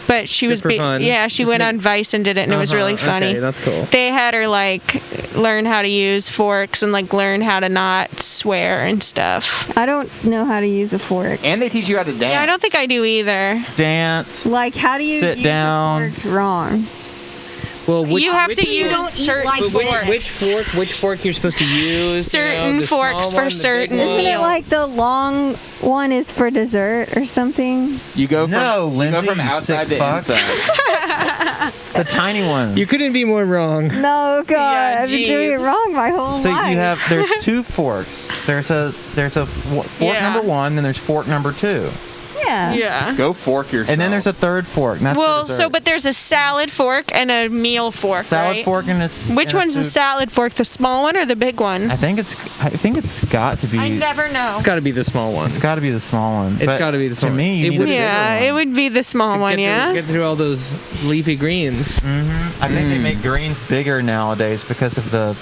But she Just was, for fun. she Just went make- on Vice and did it, and it was really funny. Okay, that's cool. They had her like learn how to use forks and like learn how to not swear and stuff. I don't know how to use a fork. And they teach you how to dance. Yeah, I don't think I do either. Dance. Like, how do you Sit use down. a fork wrong? Well, you have to use don't eat certain like forks. which fork you're supposed to use? Certain the small forks for one, the big certain one? Isn't it meals. like the long one is for dessert or something? You go from, No, Lindsay, from you outside sick to fuck. inside. It's a tiny one. You couldn't be more wrong. No, God, Yeah, I've been doing it jeez. wrong my whole So life. there's 2 forks. There's a fork Yeah. number 1, then there's fork number 2. Yeah. Yeah. Go fork yourself. And then there's a third fork. And that's for Well, dessert. but there's a salad fork and a meal fork, salad right? fork and a Which one's the salad fork? The small one or the big one? I think it's got to be. I never know. It's got to be the small one. It's got to be the small one. It's But gotta be the small To me, one. you It need would- a Yeah, bigger it would be the small one, Get through all those leafy greens. I think they make greens bigger nowadays because of the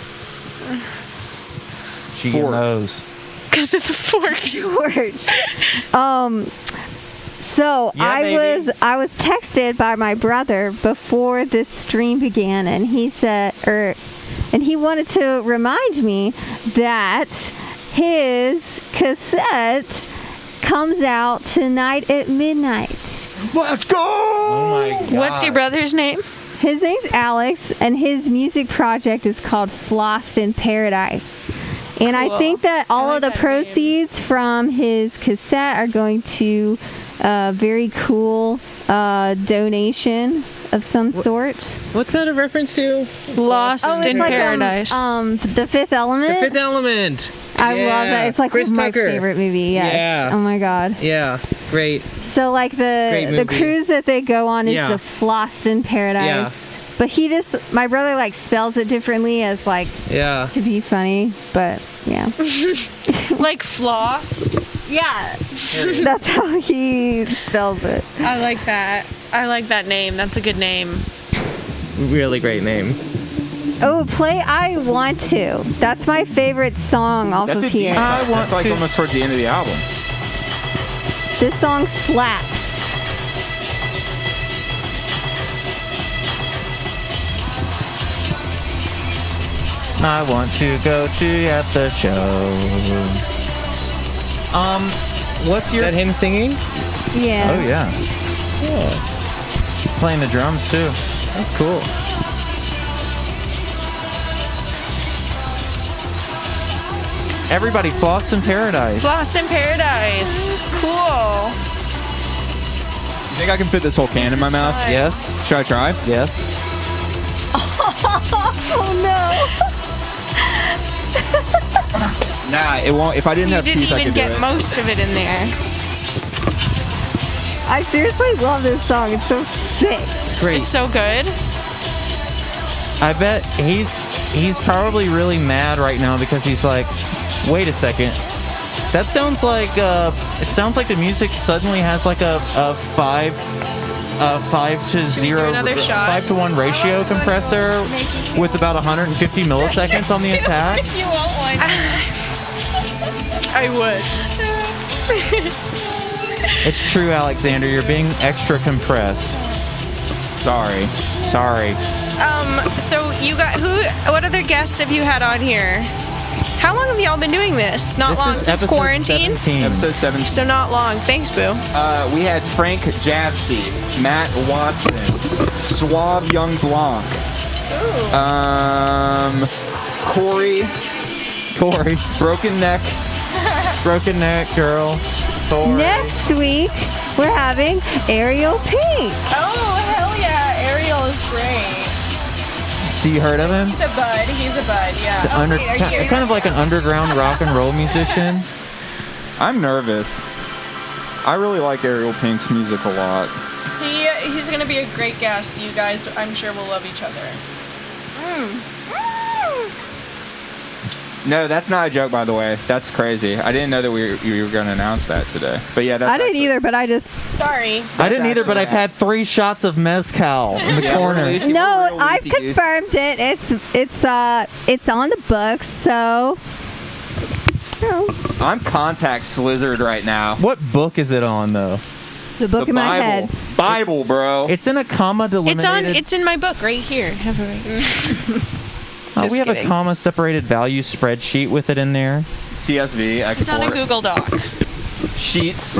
GMOs. Because of the forks. George. So Yeah, I baby. was texted by my brother before this stream began, and he said, and he wanted to remind me that his cassette comes out tonight at midnight. Let's go! Oh my god. What's your brother's name? His name's Alex, and his music project is called Flossed in Paradise. And I Cool. think that all I of the like that name. proceeds from his cassette are going to a very cool donation of some sort. What's that a reference to? Lost in like Paradise. The Fifth Element. The Fifth Element. I love Yeah. that. It's like Chris my Tucker. favorite movie. Yes. Yeah. Oh my god. Yeah, great. So like Great the movie. cruise that they go on is Yeah. the Flossed in Paradise. But my brother like spells it differently as like Yeah. to be funny, but yeah. Like flossed. Yeah. That's how he spells it. I like that. I like that name. That's a good name. Really great name. Oh, play I Want To. That's my favorite song off That's of a deep here. cut. That's like almost towards the end of the album. This song slaps. I want to go to at the show. What's Is your? that him singing? Yeah. Oh yeah, playing the drums too. That's cool. Everybody, Floss in Paradise. Lost in Paradise. Cool. You think I can fit this whole can in my mouth? Yes, Should I try? yes. Oh no. Nah, it won't. If I didn't You have didn't teeth, I even could do get it. most of it in there. I seriously love this song. It's so sick. It's great. It's so good. I bet he's probably really mad right now because he's like, wait a second. That sounds like it sounds like the music suddenly has like a 5 to 0 another shot? 5 to 1 ratio compressor with about 150 milliseconds on the attack. You want one? I would. It's true, Alexander. You're being extra compressed. Sorry. So you got what other guests have you had on here? How long have y'all been doing this? Not This long is since episode quarantine. 17. Episode 7. So not long. Thanks, Boo. We had Frank Javsey, Matt Watson, Suave Young Blanc, Corey, Broken Neck girl. Thor. Next week, we're having Ariel Pink. Oh hell yeah! Ariel is great. So you heard of him? He's a bud. Yeah. Kind of like an underground rock and roll musician. I'm nervous. I really like Ariel Pink's music a lot. He's gonna be a great guest. You guys, I'm sure, will love each other. No, that's not a joke, by the way. That's crazy. I didn't know that you were going to announce that today. But yeah, that's I didn't actually- either, but I just Sorry. I didn't either, but actually I've had 3 shots of mezcal in the Yeah, corner. we're really- no. real I've loosey-goose. confirmed it. It's on the books. So. Oh, I'm contact slizzard right now. What book is it on, though? the book The in my Bible. head. Bible, bro. It's in a comma delimited. It's in my book right here. Have it right here. Just we have kidding. a comma separated value spreadsheet with it in there. CSV, It's on a export. Google Doc. Sheets.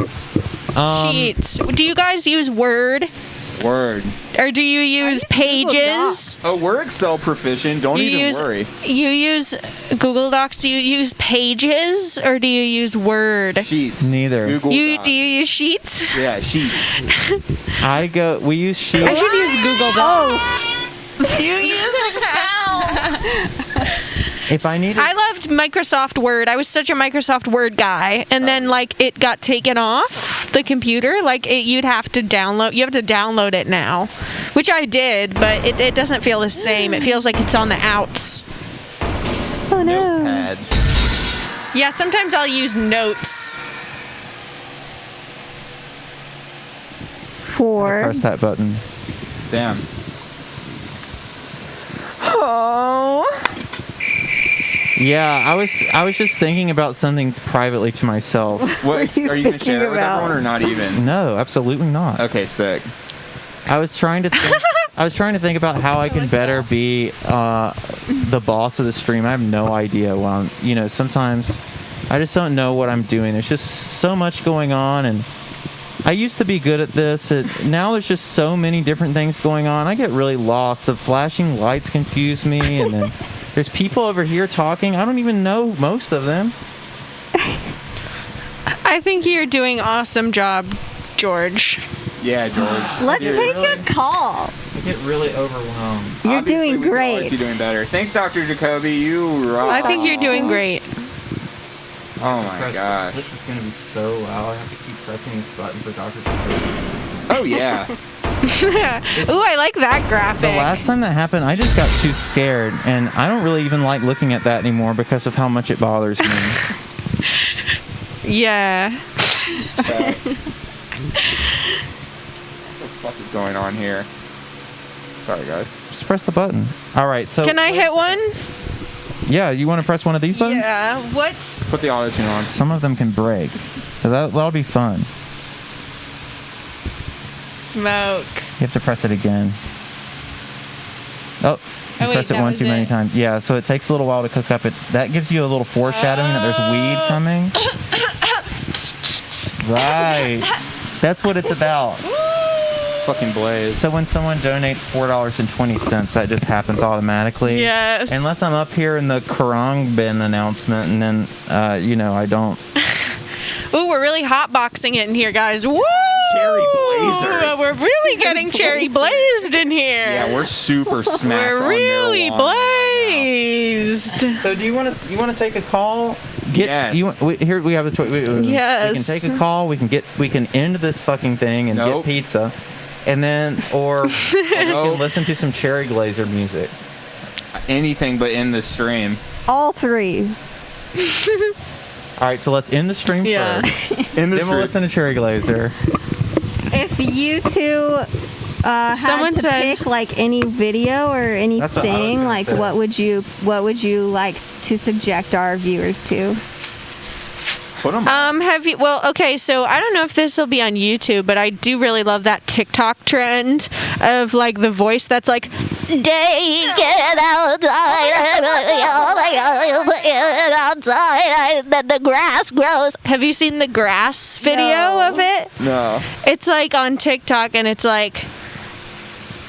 Sheets. Do you guys use Word? Word. Or do you use Pages? Oh, we're Excel proficient. Don't even worry. You use Google Docs. Do you use Pages or do you use Word? Sheets. Neither. Google Do Docs. you use Sheets? Yeah, Sheets. We use Sheets. I should use Google Docs. You use Excel. If I needed, I loved Microsoft Word. I was such a Microsoft Word guy, and then like it got taken off the computer. Like you'd have to download. You have to download it now, which I did, but it doesn't feel the same. It feels like it's on the outs. Oh no. Notepad. Yeah, sometimes I'll use Notes. press that button. Damn. Yeah, I was just thinking about something privately to myself. What are you gonna share it with about? everyone or not even? No, absolutely not. Okay, sick. I was trying to think about how I can better be the boss of the stream. I have no idea. Sometimes I just don't know what I'm doing. There's just so much going on, and I used to be good at this. Now there's just so many different things going on. I get really lost. The flashing lights confuse me, and then there's people over here talking. I don't even know most of them. I think you're doing an awesome job, George. Yeah, George. Let's take a call. I get really overwhelmed. You're Obviously, doing we could great. always be doing better. Thanks, Dr. Jacoby. You rock. I think you're doing great. Oh my god. This is going to be so loud. I have to keep pressing this button for Dr. Jacoby. Oh yeah. Ooh, I like that graphic. The last time that happened, I just got too scared, and I don't really even like looking at that anymore because of how much it bothers me. Yeah. What the fuck is going on here? Sorry, guys. Just press the button. All right, so... Can I hit one? Yeah, you want to press one of these buttons? Yeah. What's... Put the auto tune on. Some of them can break. So that'll be fun. Smoke. You have to press it again. Oh, you wait, press it that one was too many it. times. Yeah, so it takes a little while to cook up. That gives you a little foreshadowing that there's weed coming. Right. That's what it's about. Fucking Blaze. So when someone donates $4.20, that just happens automatically. Yes. Unless I'm up here in the Karang bin announcement, and then, I don't. Ooh, we're really hotboxing it in here, guys. Woo! Cherry blazers. We're really getting cherry blazed in here. Yeah, we're super smacked We're on really marijuana right blazed. So do you want to take a call? Yes. Here we have a choice. Yes. We can take a call. We can end this fucking thing and Nope. get pizza, and then or we can Nope. listen to some Cherry Glazerr music. now. Anything but in the stream. All three. All right, so let's end the stream Yeah. first. In the Then we'll listen to Cherry Glazerr. If you two Someone had to said- pick like any video or That's what I was anything, gonna like say. what would you like to subject our viewers to? Put them on. Have you? Well, okay. So I don't know if this will be on YouTube, but I do really love that TikTok trend of like the voice that's like, "Day get outside, oh my God, get outside, and then the grass grows." Have you seen the grass video No. of it? No. It's like on TikTok, and it's like,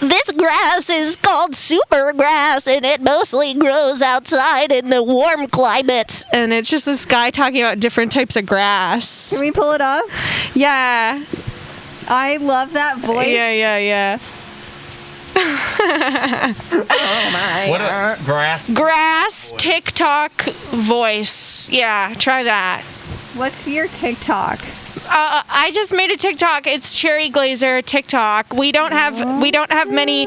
"This grass is called super grass, and it mostly grows outside in the warm climates." And it's just this guy talking about different types of grass. Can we pull it up? Yeah. I love that voice. Yeah. What grass? Grass TikTok voice. Yeah, try that. What's your TikTok? I just made a TikTok. It's Cherry Glazerr TikTok. We don't have many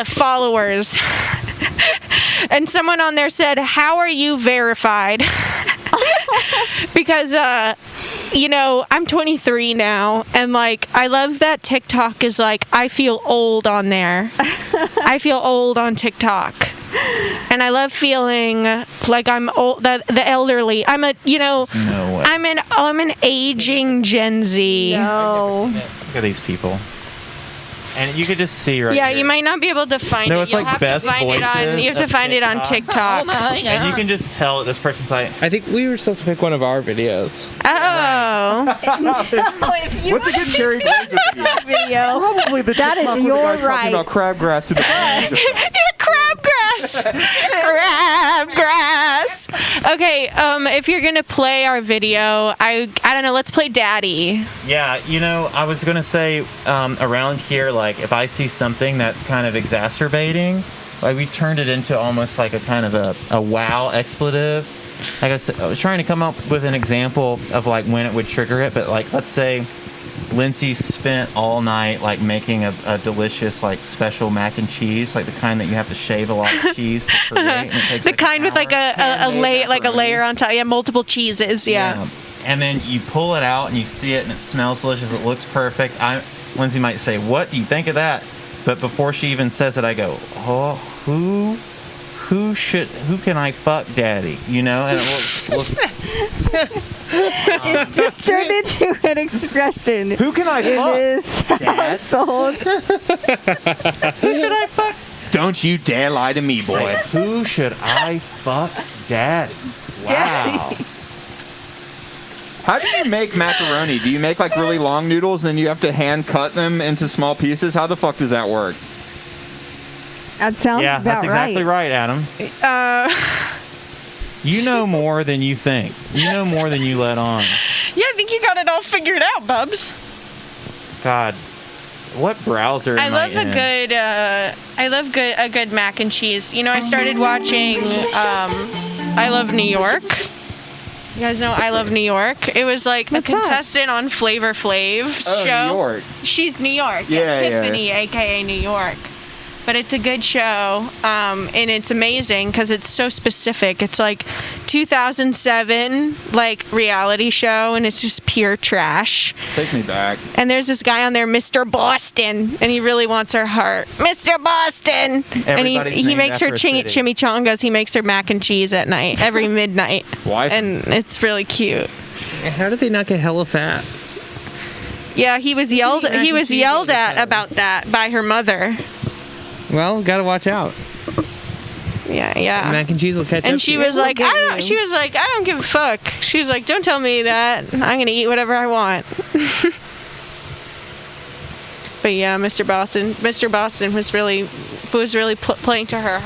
followers. And someone on there said, "How are you verified?" Because I'm 23 now, and like I love that TikTok is like I feel old on there. I feel old on TikTok. And I love feeling like I'm old, the elderly. I'm a, No way. I'm an aging Gen Z. No. Look at these people. And you could just see right Yeah, here. you might not be able to find No, it. it's You'll like have best to find it on. voices You have to of find it on TikTok. And you can just tell that this person's like, I think we were supposed to pick one of our videos. Oh. if you What's a good Cherry Glazerr video? video, Probably the That is TikTok where the your guy's right. talking about crabgrass to the Crabgrass. Crabgrass. Okay, if you're gonna play our video, I don't know. Let's play Daddy. yeah, I was gonna say around here, like if I see something that's kind of exacerbating, like we've turned it into almost like a kind of a wow expletive. Like I was trying to come up with an example of like when it would trigger it, but like let's say Lindsay spent all night like making a delicious like special mac and cheese, like the kind that you have to shave a lot of cheese to create. And it takes, The like, kind an with like hour. a layer, like a Macaroni. layer on top. Yeah, multiple cheeses. Yeah. And then you pull it out and you see it and it smells delicious. It looks perfect. Lindsay might say, "What do you think of that?" But before she even says it, I go, "Oh, who can I fuck, Daddy?" And it looks it's just turned into an expression. Who can I in fuck? this Dad? household. who should I fuck? Don't you dare lie to me, boy. Say, who should I fuck, Daddy? Wow. How do you make macaroni? Do you make like really long noodles and then you have to hand cut them into small pieces? How the fuck does that work? That sounds Yeah, about that's exactly right, Adam. You know more than you think. You know more than you let on. Yeah, I think you got it all figured out, Bubs. God, what browser I am love in? a good mac and cheese. I started watching I Love New York. You guys know I Love New York? It was like What's a that? contestant on Flavor Flav's Oh, show. New York. She's New York. Yeah, yeah. Tiffany, aka New York. But it's a good show, and it's amazing because it's so specific. It's like 2007, like reality show, and it's just pure trash. Take me back. And there's this guy on there, Mr. Boston, and he really wants her heart. Mr. Boston! And Everybody's he named makes her after a city. chimichangas. He makes her mac and cheese at night, every midnight. Why? And it's really cute. How did they not get hella fat? Yeah, he was yelled Mac and cheese yelled all the at time. about that by her mother. Well, gotta watch out. Yeah. Mac and cheese will catch up. And she to you. was like, I don't give a fuck. She was like, don't tell me that. I'm gonna eat whatever I want. But yeah, Mr. Boston was really playing to her,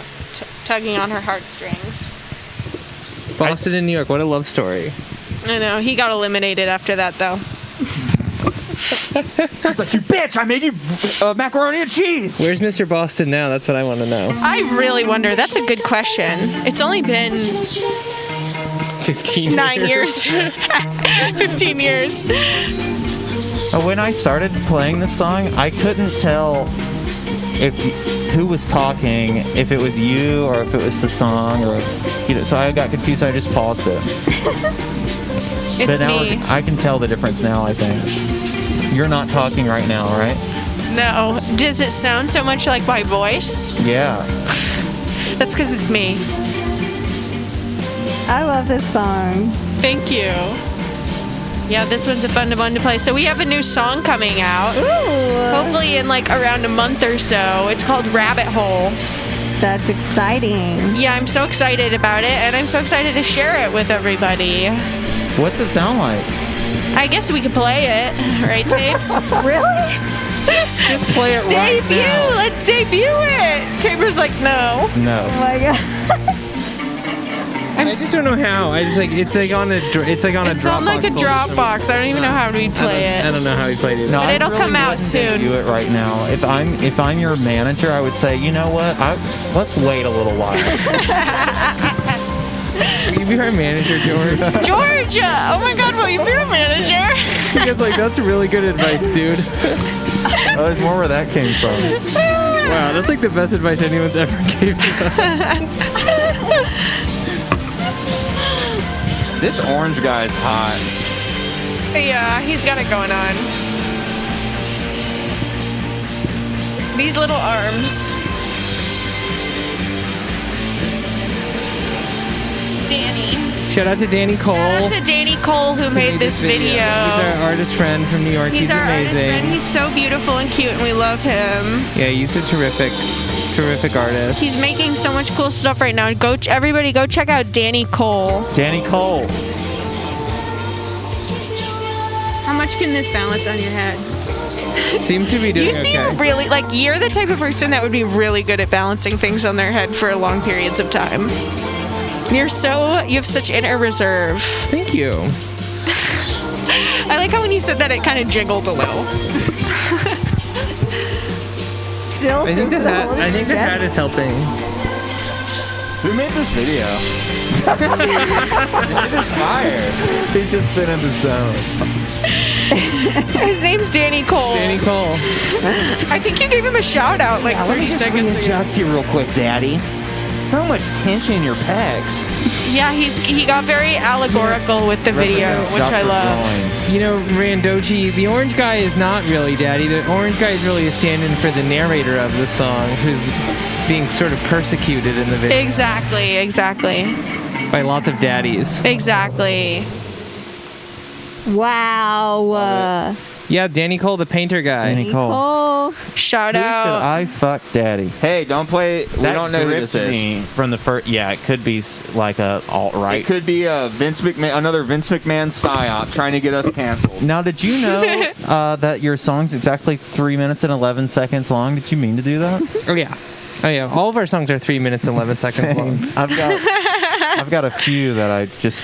tugging on her heartstrings. Boston and New York. What a love story. I know he got eliminated after that though. He's like, you bitch, I made you macaroni and cheese. Where's Mr. Boston now? That's what I want to know. I really wonder. That's a good question. It's only been 15 9 years, 15 years. When I started playing this song, I couldn't tell who was talking, if it was you or if it was the song, or so I got confused. So I just paused it. It's But now me. I can tell the difference now. I think you're not talking right now, right? No. Does it sound so much like my voice? Yeah. That's because it's me. I love this song. Thank you. Yeah, this one's a fun one to play. So we have a new song coming out. Ooh, Hopefully in like around a month or so. It's called Rabbit Hole. that's exciting. Yeah, I'm so excited about it, and I'm so excited to share it with everybody. What's it sound like? I guess we could play it, right, Tapes? Really? Just play it right Debut! now. Let's debut it! Taper's like, no. No. Oh my god. I just don't know how. I just like it's like on a It's on like a Dropbox. I don't even know how we play I it. don't know how he played it. No, But I it'll really come out wouldn't soon. Do it right now. If I'm your manager, I would say, you know what? Let's wait a little while. Will you be our manager, George? Georgia! Oh my god, will you be a manager? Because like that's really good advice, dude. Oh, there's more where that came from. Wow, that's like the best advice anyone's ever gave me. This orange guy's hot. Yeah, he's got it going on. These little arms. Danny. Shout out to Danny Cole. Shout out to Danny Cole who made this video. He's our artist friend from New York. He's our amazing. artist friend. He's so beautiful and cute, and we love him. Yeah, he's a terrific artist. He's making so much cool stuff right now. Everybody go check out Danny Cole. Danny Cole. How much can this balance on your head? Seems to be doing You seem really, like, you're the type of person that would be really good at balancing things on their head for long periods of time. You have such inner reserve. Thank you. I like how when you said that, it kind of jiggled a little. Still, I think the hat is helping. Who made this video? It is fire. He's just been in the zone. His name's Danny Cole. Danny Cole. I think you gave him a shout out like 30 seconds ago. Adjust you real quick, Daddy. So much tension in your pecs. Yeah, he got very allegorical with the video, which I love. You know, Randoji, the orange guy is not really Daddy. The orange guy is really a stand-in for the narrator of the song, who's being sort of persecuted in the video. Exactly. By lots of daddies. Exactly. Wow. Yeah, Danny Cole, the painter guy. Danny Cole. Oh, Shout Who should out. I fuck daddy? Hey, don't play. We don't know who this gripped is. me from the first. Yeah, it could be like a alt-right. It could be a another Vince McMahon psyop trying to get us canceled. Now, did you know that your song's exactly 3 minutes and 11 seconds long? Did you mean to do that? Oh, yeah. All of our songs are 3 minutes and 11 seconds long. I've got a few that I just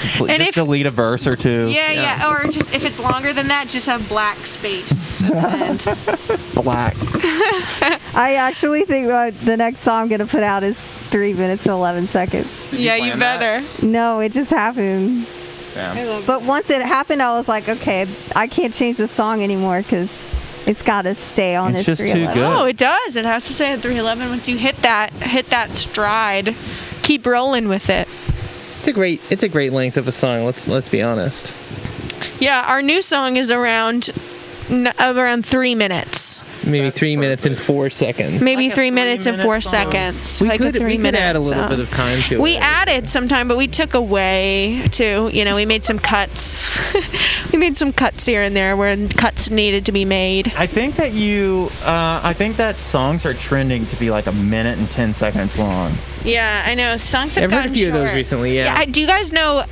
delete a verse or two. Yeah, or just if it's longer than that, just have black space. And Black. I actually think the next song I'm going to put out is 3 minutes and 11 seconds. yeah, you plan better. No, it just happened. Damn. But once it happened, I was like, okay, I can't change the song anymore because it's got to stay on It's this just too 311. good. Oh, it does. It has to stay at 311. Once you hit that stride, keep rolling with it. It's a great length of a song. Let's be honest. Yeah, our new song is around 3 minutes. Maybe 3 minutes and 4 seconds. Maybe Like a 3 minutes and 4 3-minute song. seconds. We like could, a 3 we minute. could add a little bit of time to it. We added some time, but we took away too. You know, we made some cuts. We made some cuts here and there where cuts needed to be made. I think that I think that songs are trending to be like a minute and 10 seconds long. Yeah, I know. Songs have I've heard gotten a few short. of those recently, yeah. Do you guys know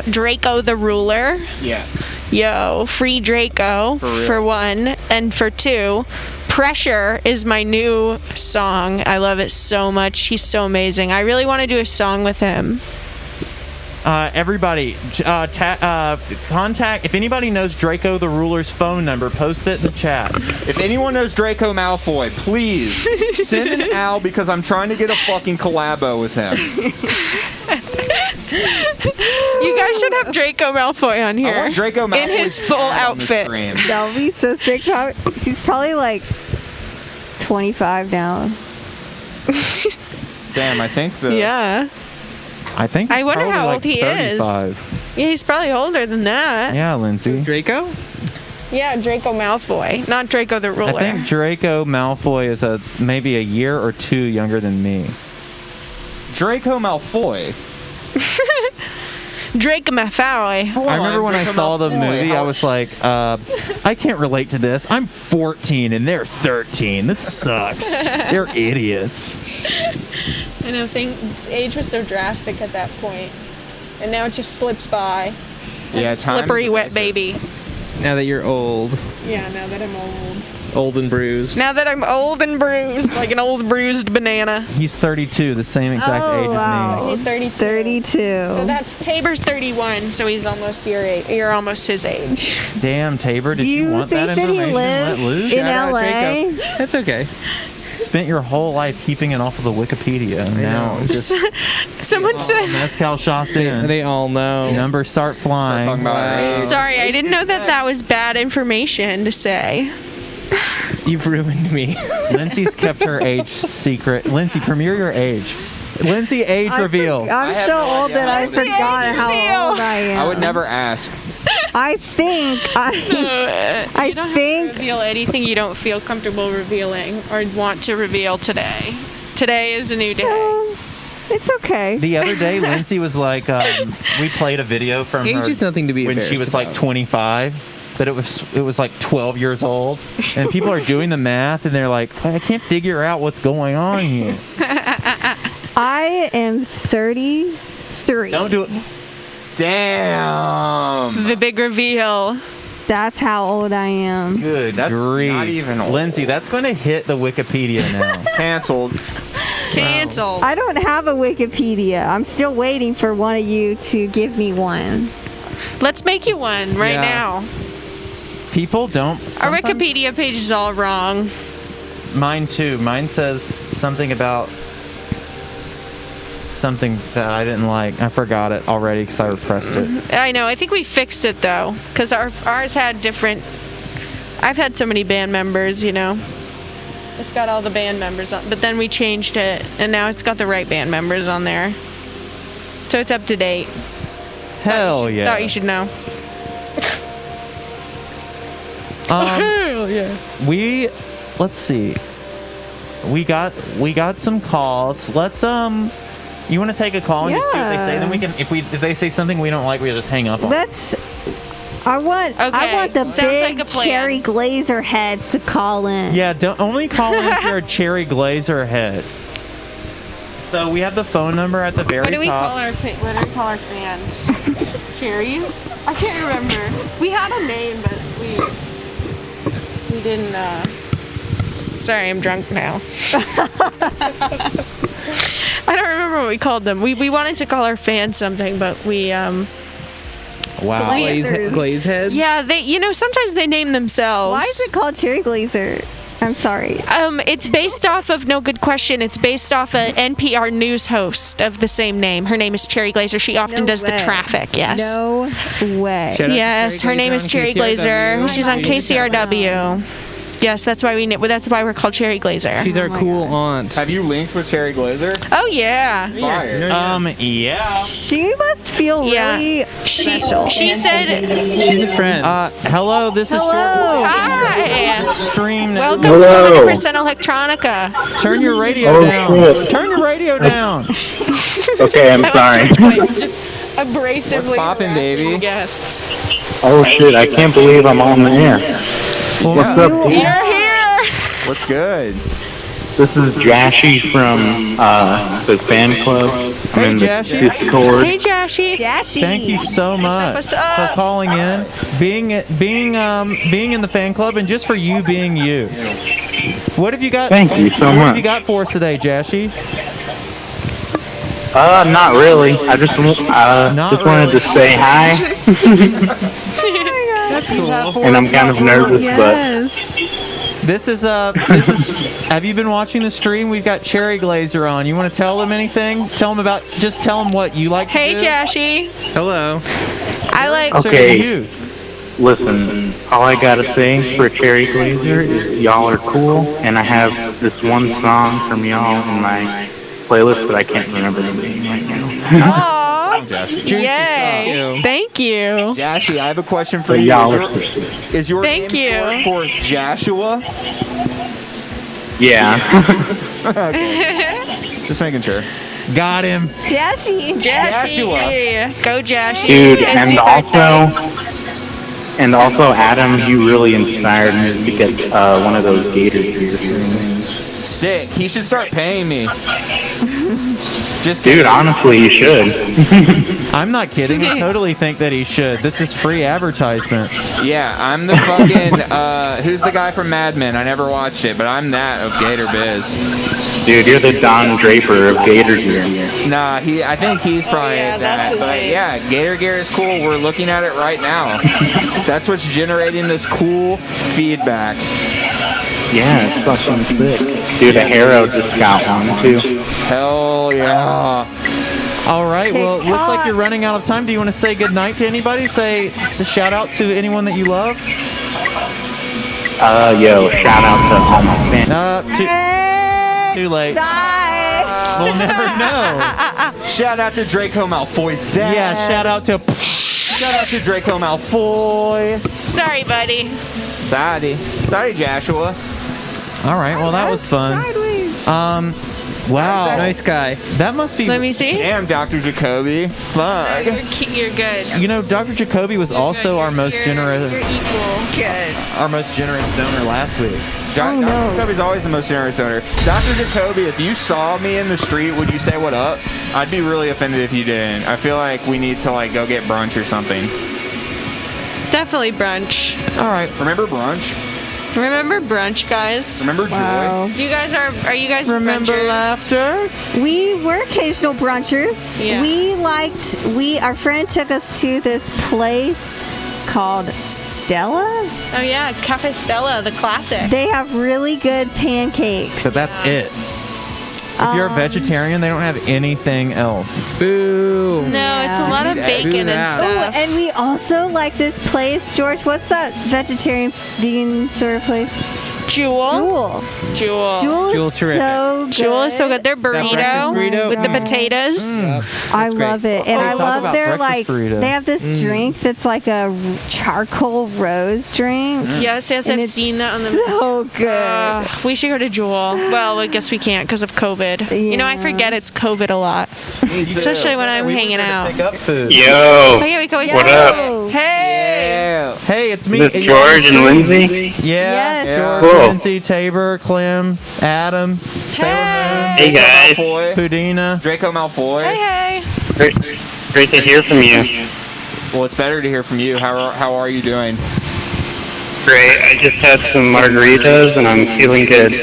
Draco the Ruler? Yeah. Yo, free Draco for one, and for two, Pressure is my new song. I love it so much. He's so amazing. I really want to do a song with him. Everybody, contact. If anybody knows Draco the Ruler's phone number, post it in the chat. If anyone knows Draco Malfoy, please send an Al because I'm trying to get a fucking collabo with him. You guys should have Draco Malfoy on here. I want Draco Malfoy in his full outfit. That would be so sick. He's probably like 25 now. Damn, I think Yeah. I think. I wonder probably how like old he is. 35. Yeah, he's probably older than that. Yeah, Lindsay. Draco? Yeah, Draco Malfoy, not Draco the Ruler. I think Draco Malfoy is maybe a year or two younger than me. Draco Malfoy. Draco Malfoy. I remember when I Draco saw the Malfoy. movie, I was like, I can't relate to this. I'm 14 and they're 13. This sucks. They're idiots. I know, age was so drastic at that point, and now it just slips by. Yeah, time Slippery is wet evasive. baby. Now that you're old. Yeah, now that I'm old. Old and bruised. Now that I'm old and bruised, like an old bruised banana. He's 32, the same exact Oh, age wow. He's 32. 32. So that's Tabor's 31, so he's almost your age. You're almost his age. as me. Damn, Tabor, did Do you you want think that that he information lives let loose? in Shout out LA? Draco. That's okay. Spent your whole life keeping it off of the Wikipedia. And now know. just Someone said. mezcal shots in. They all know. Numbers start flying. Talking about our age. Sorry, I didn't know that was bad information to say. You've ruined me. Lindsay's kept her age secret. Lindsay, premiere your age. Lindsay, age reveal. I'm have so no old idea. that I forgot how reveal. old I am. I would never ask. I think I You don't have think to reveal anything you don't feel comfortable revealing or want to reveal today. Today is a new day. It's okay. The other day, Lindsay was like, we played a video from Age her is nothing to be when she embarrassed was like about. 25, but it was like 12 years old, and people are doing the math, and they're like, I can't figure out what's going on here. I am 33. Don't do it. Damn. The big reveal. That's how old I am. Good That's grief. not even old. Lindsay, that's going to hit the Wikipedia now. Canceled. Canceled. I don't have a Wikipedia. I'm still waiting for one of you to give me one. Let's make you one right Yeah. now. People don't. Our sometimes- Wikipedia page is all wrong. Mine too. Mine says something about something that I didn't like. I forgot it already because I repressed it. I know. I think we fixed it though, because ours had different. I've had so many band members, you know. It's got all the band members on, but then we changed it, and now it's got the right band members on there. So it's up to date. Hell yeah. Thought you should know. Hell yeah. Let's see. We got some calls. Let's you want to take a call and just see what they say? Yeah. Then we can if they say something we don't like, we'll just hang up on. I want the sounds like big a plan. cherry Glazerr heads to call in. Yeah, don't only call in if you're a cherry Glazerr head. So we have the phone number at the very What do we top. call our fans? Cherries? I can't remember. We had a name, but we didn't. Sorry, I'm drunk now. I don't remember what we called them. We wanted to call our fans something, but we Wow. Glaze heads? yeah, sometimes they name themselves. Why is it called cherry Glazerr? I'm sorry. It's based off of no good question. It's based off an NPR news host of the same name. Her name is Cherry Glazerr. She often No does way. the traffic. Yes. No way. Shout out to Yes, Cherry her name Glazerr is on Cherry KCRW. Glazerr. She's on KCRW. Yes, that's why that's why we're called Cherry Glazerr. She's our cool aunt. Have you linked with Cherry Glazerr? Oh yeah. Fire. Yeah. She must feel Yeah. really special. She said, She's a friend. Hello, this is Hello. "Hi, Stream now. welcome to 100% Electronica." Turn your radio down. shit. Turn your radio down. Okay, I'm sorry. Just abrasively. What's poppin', harassing baby? Guests. Oh shit, I can't believe I'm on the air. What's up, You're dude? here. What's good? This is Jashi from the fan club. I'm in the Jashi. Discord. Hey, Joshy. Jashy. Thank you so much What's up? for calling in, being in the fan club, and just for you being you. What have you got? Thank you so What have much. you got for us today, Jashi? Not really. I just Not just wanted to really. say hi, That's cool. and I'm kind of nervous, Yes. This is Have you been watching the stream? We've got Cherry Glazerr on. You want to tell them anything? Tell them what you like to Hey, do. Joshy. Hello. I like. So Okay. you. but listen, all I gotta say for Cherry Glazerr is y'all are cool, and I have this one song from y'all in my playlist, but I can't remember the name right now. Aw. Juicy Yay. Thank you. Jashi, I have a question for But you. y'all are Is your Thank name you. short for Joshua? yeah. Just making sure. Got him. Jashy. Joshua. Go, Joshy. Dude, It's and your also, Adam, you really inspired me to get one of those gator ears. Sick. He should start paying me. Just Dude, kidding. honestly, you should. I'm not kidding. I totally think that he should. This is free advertisement. Yeah, I'm the fucking, who's the guy from Mad Men? I never watched it, but I'm that of Gator Biz. Dude, you're the Don Draper of gator gear. Nah, I think he's probably yeah, that. that's his But name. yeah, Gator Gear is cool. We're looking at it right now. That's what's generating this cool feedback. Yeah, it's fucking sick. Dude, a Harrow just got one, too. Hell yeah. All right. Well, it looks like TikTok. you're running out of time. Do you want to say goodnight to anybody? Say shout out to anyone that you love. Yo, shout out to all my fans. Too late. Die. We'll never know. Shout out to Draco Malfoy's dad. Yeah. Shout out to. Shout out to Draco Malfoy. Sorry, buddy. Sorry, Joshua. All right. Well, that was fun. Wow. Nice guy. That must be. Let me see. Damn, Dr. Jacoby. Fuck. You're good. You know, Dr. Jacoby was also our most generous. You're equal. Good. Our most generous donor last week. Dr. Jacoby's always the most generous donor. Dr. Jacoby, if you saw me in the street, would you say what up? I'd be really offended if you didn't. I feel like we need to like go get brunch or something. Definitely brunch. All right. Remember brunch? Remember brunch, guys? Remember joy? Do you guys are you guys Remember brunchers? laughter? We were occasional brunchers. Yeah. Our friend took us to this place called Stella. Oh yeah, Cafe Stella, the classic. They have really good pancakes. So that's it. If you're a vegetarian, they don't have anything else. Boo. No, it's a lot of bacon Boo and that. Oh, stuff. and we also like this place, George. What's that vegetarian vegan sort of place? Jewel. Jewel Jewel is terrific. so good. Jewel is so good. Their breakfast burrito, burrito? with the potatoes. I great. love it, and Oh, I talk love about their breakfast burrito. They have this drink that's like a charcoal rose drink. Yes, And I've it's seen that on the. so good. We should go to Jewel. Well, I guess we can't because of COVID. You know, I Yeah. forget it's COVID a lot, especially when I'm We were hanging there to out. Pick up food. Oh Yo, yeah, we can always What go. up? Hey. Hey, it's me. this George and Lindsay. Yeah. Yes. George, Cool. Lindsay, Tabor, Clem, Adam, Sailor Hey guys, Malfoy. Moon, Pudina. Draco Malfoy. Hey. great to hear from you. Well, it's better to hear from you. How are you doing? Great, I just had some margaritas and I'm feeling good.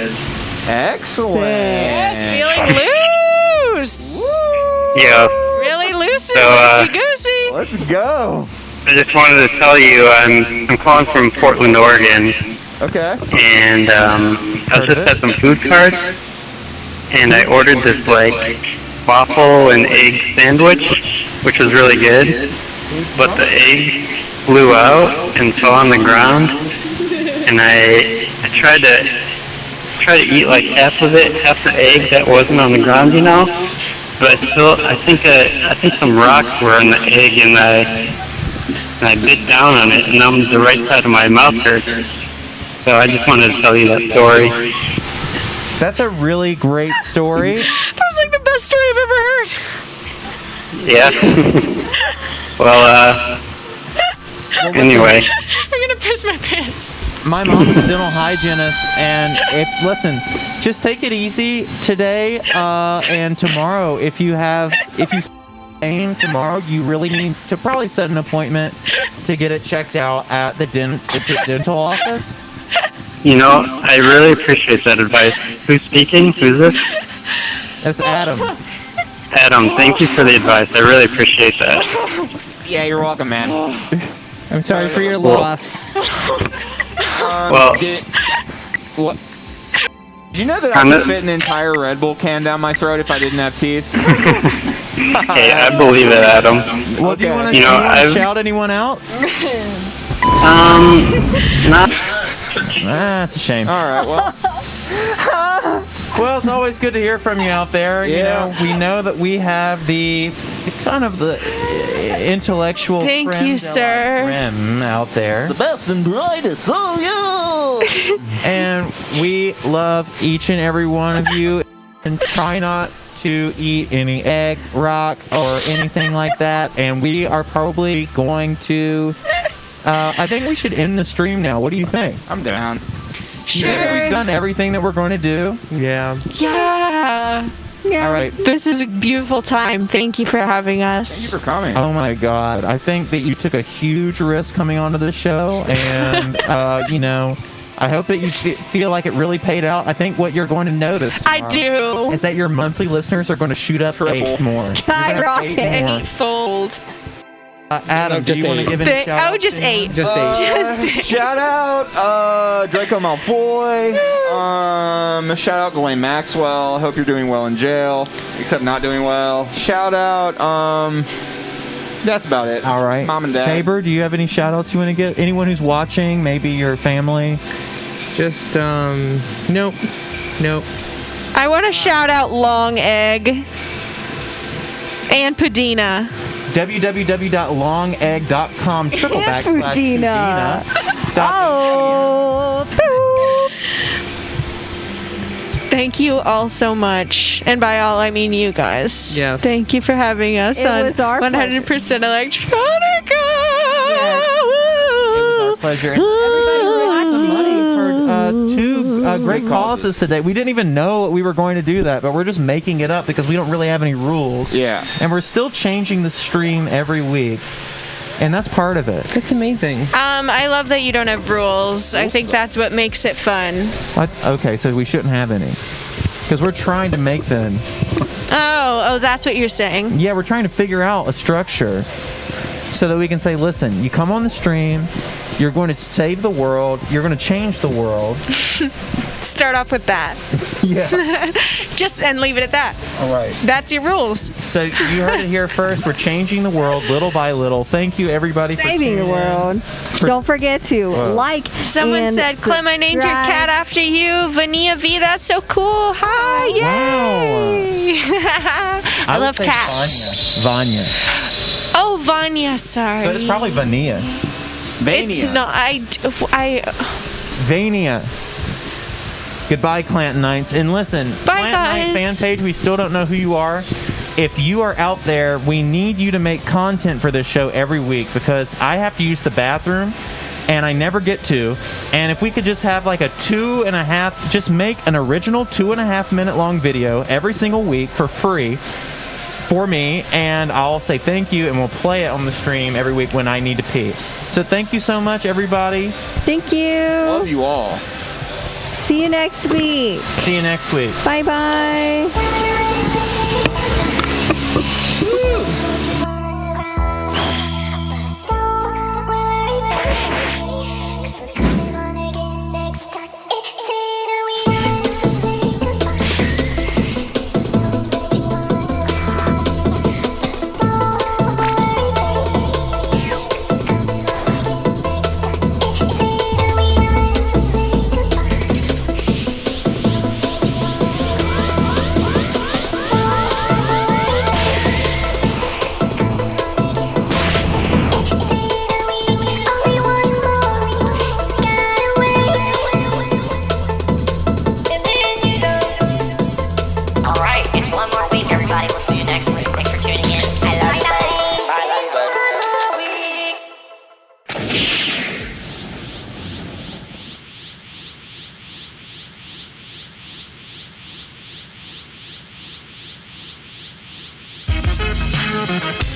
Excellent. Yes, feeling loose. Yeah, Really loosey, So, loosey goosey. Let's go. I just wanted to tell you I'm calling from Portland, Oregon, Okay. and I just had some food cards, and I ordered this like waffle and egg sandwich, which was really good, but the egg flew out and fell on the ground, and I tried to eat like half of it, half the egg that wasn't on the ground, you know, but I think some rocks were in the egg, and I bit down on it, and now the right side of my mouth hurts. So I just wanted to tell you that story. That's a really great story. That was like the best story I've ever heard. Yeah. Well, anyway. I'm gonna piss my pants. My mom's a dental hygienist, and listen, just take it easy today and tomorrow. If you aim tomorrow, you really need to probably set an appointment to get it checked out at the dental office. You know, I really appreciate that advice. Who's speaking? Who's this? That's Adam. Adam, thank you for the advice. I really appreciate that. Yeah, you're welcome, man. I'm sorry for your loss. Well, What? Do you know that I could fit an entire Red Bull can down my throat if I didn't have teeth? hey, I believe it, Adam. Well, do you want to You know, shout anyone out? Not. That's a shame. All right, well. Well, it's always good to hear from you out there. Yeah. You know, we know that we have the kind of the intellectual Thank creme you, de la sir. creme out there. The best and brightest. Oh, yeah. And we love each and every one of you, and try not to eat any egg, rock, or anything like that. And we are probably going to I think we should end the stream now. What do you think? I'm down. Sure. We've done everything that we're going to do. Yeah. Yeah. All right. This is a beautiful time. Thank you for having us. Thank you for coming. Oh my God. I think that you took a huge risk coming onto this show. And, you know, I hope that you feel like it really paid out. I think what you're going to notice I do. is that your monthly listeners are going to shoot up eight more. Skyrocket. And fold. Adam, do you want to give any shout outs? Just eight. Just eight. Just eight. Shout out Draco Malfoy. Shout out Ghislaine Maxwell. Hope you're doing well in jail, except not doing well. Shout out. That's about it. All right. Mom and Dad. Tabor, do you have any shout outs you want to get? Anyone who's watching, maybe your family? Just, nope. Nope. I want to shout out Long Egg and Pudina. www.longegg.com / Pudina. Pudina. Oh. Thank you all so much. And by all, I mean you guys. Yes. Thank you for having us It on was our 100% Electronica. Pleasure. Everybody for two great causes today. We didn't even know we were going to do that, but we're just making it up because we don't really have any rules. Yeah. And we're still changing the stream every week. And that's part of it. That's amazing. I love that you don't have rules. I think that's what makes it fun. Okay, so we shouldn't have any. Because we're trying to make them. Oh, that's what you're saying. Yeah, we're trying to figure out a structure so that we can say, listen, you come on the stream, you're going to save the world, you're going to change the world. Start off with that. Yeah. Just and leave it at that. All right. That's your rules. So you heard it here first. We're changing the world little by little. Thank you, everybody, for Saving the tuning in. world. Don't forget to like. Someone and said, Clem, I named your subscribe. cat after you. Vania V, that's so cool. Hi, yay. I would love say cats. Vanya. Oh, Vanya, sorry. But it's probably Vania. It's not. Vania. Goodbye, Clantonites. And listen, Bye, Clantonite guys. fan page, we still don't know who you are. If you are out there, we need you to make content for this show every week because I have to use the bathroom and I never get to. And if we could just have like a 2.5, just make an original 2.5 minute long video every single week for free for me, and I'll say thank you and we'll play it on the stream every week when I need to pee. So thank you so much, everybody. Thank you. Love you all. See you next week. See you next week. Bye bye. All right, it's one more week, everybody. We'll see you next week. Thanks for tuning in. I love you, buddy. Bye, love you, buddy.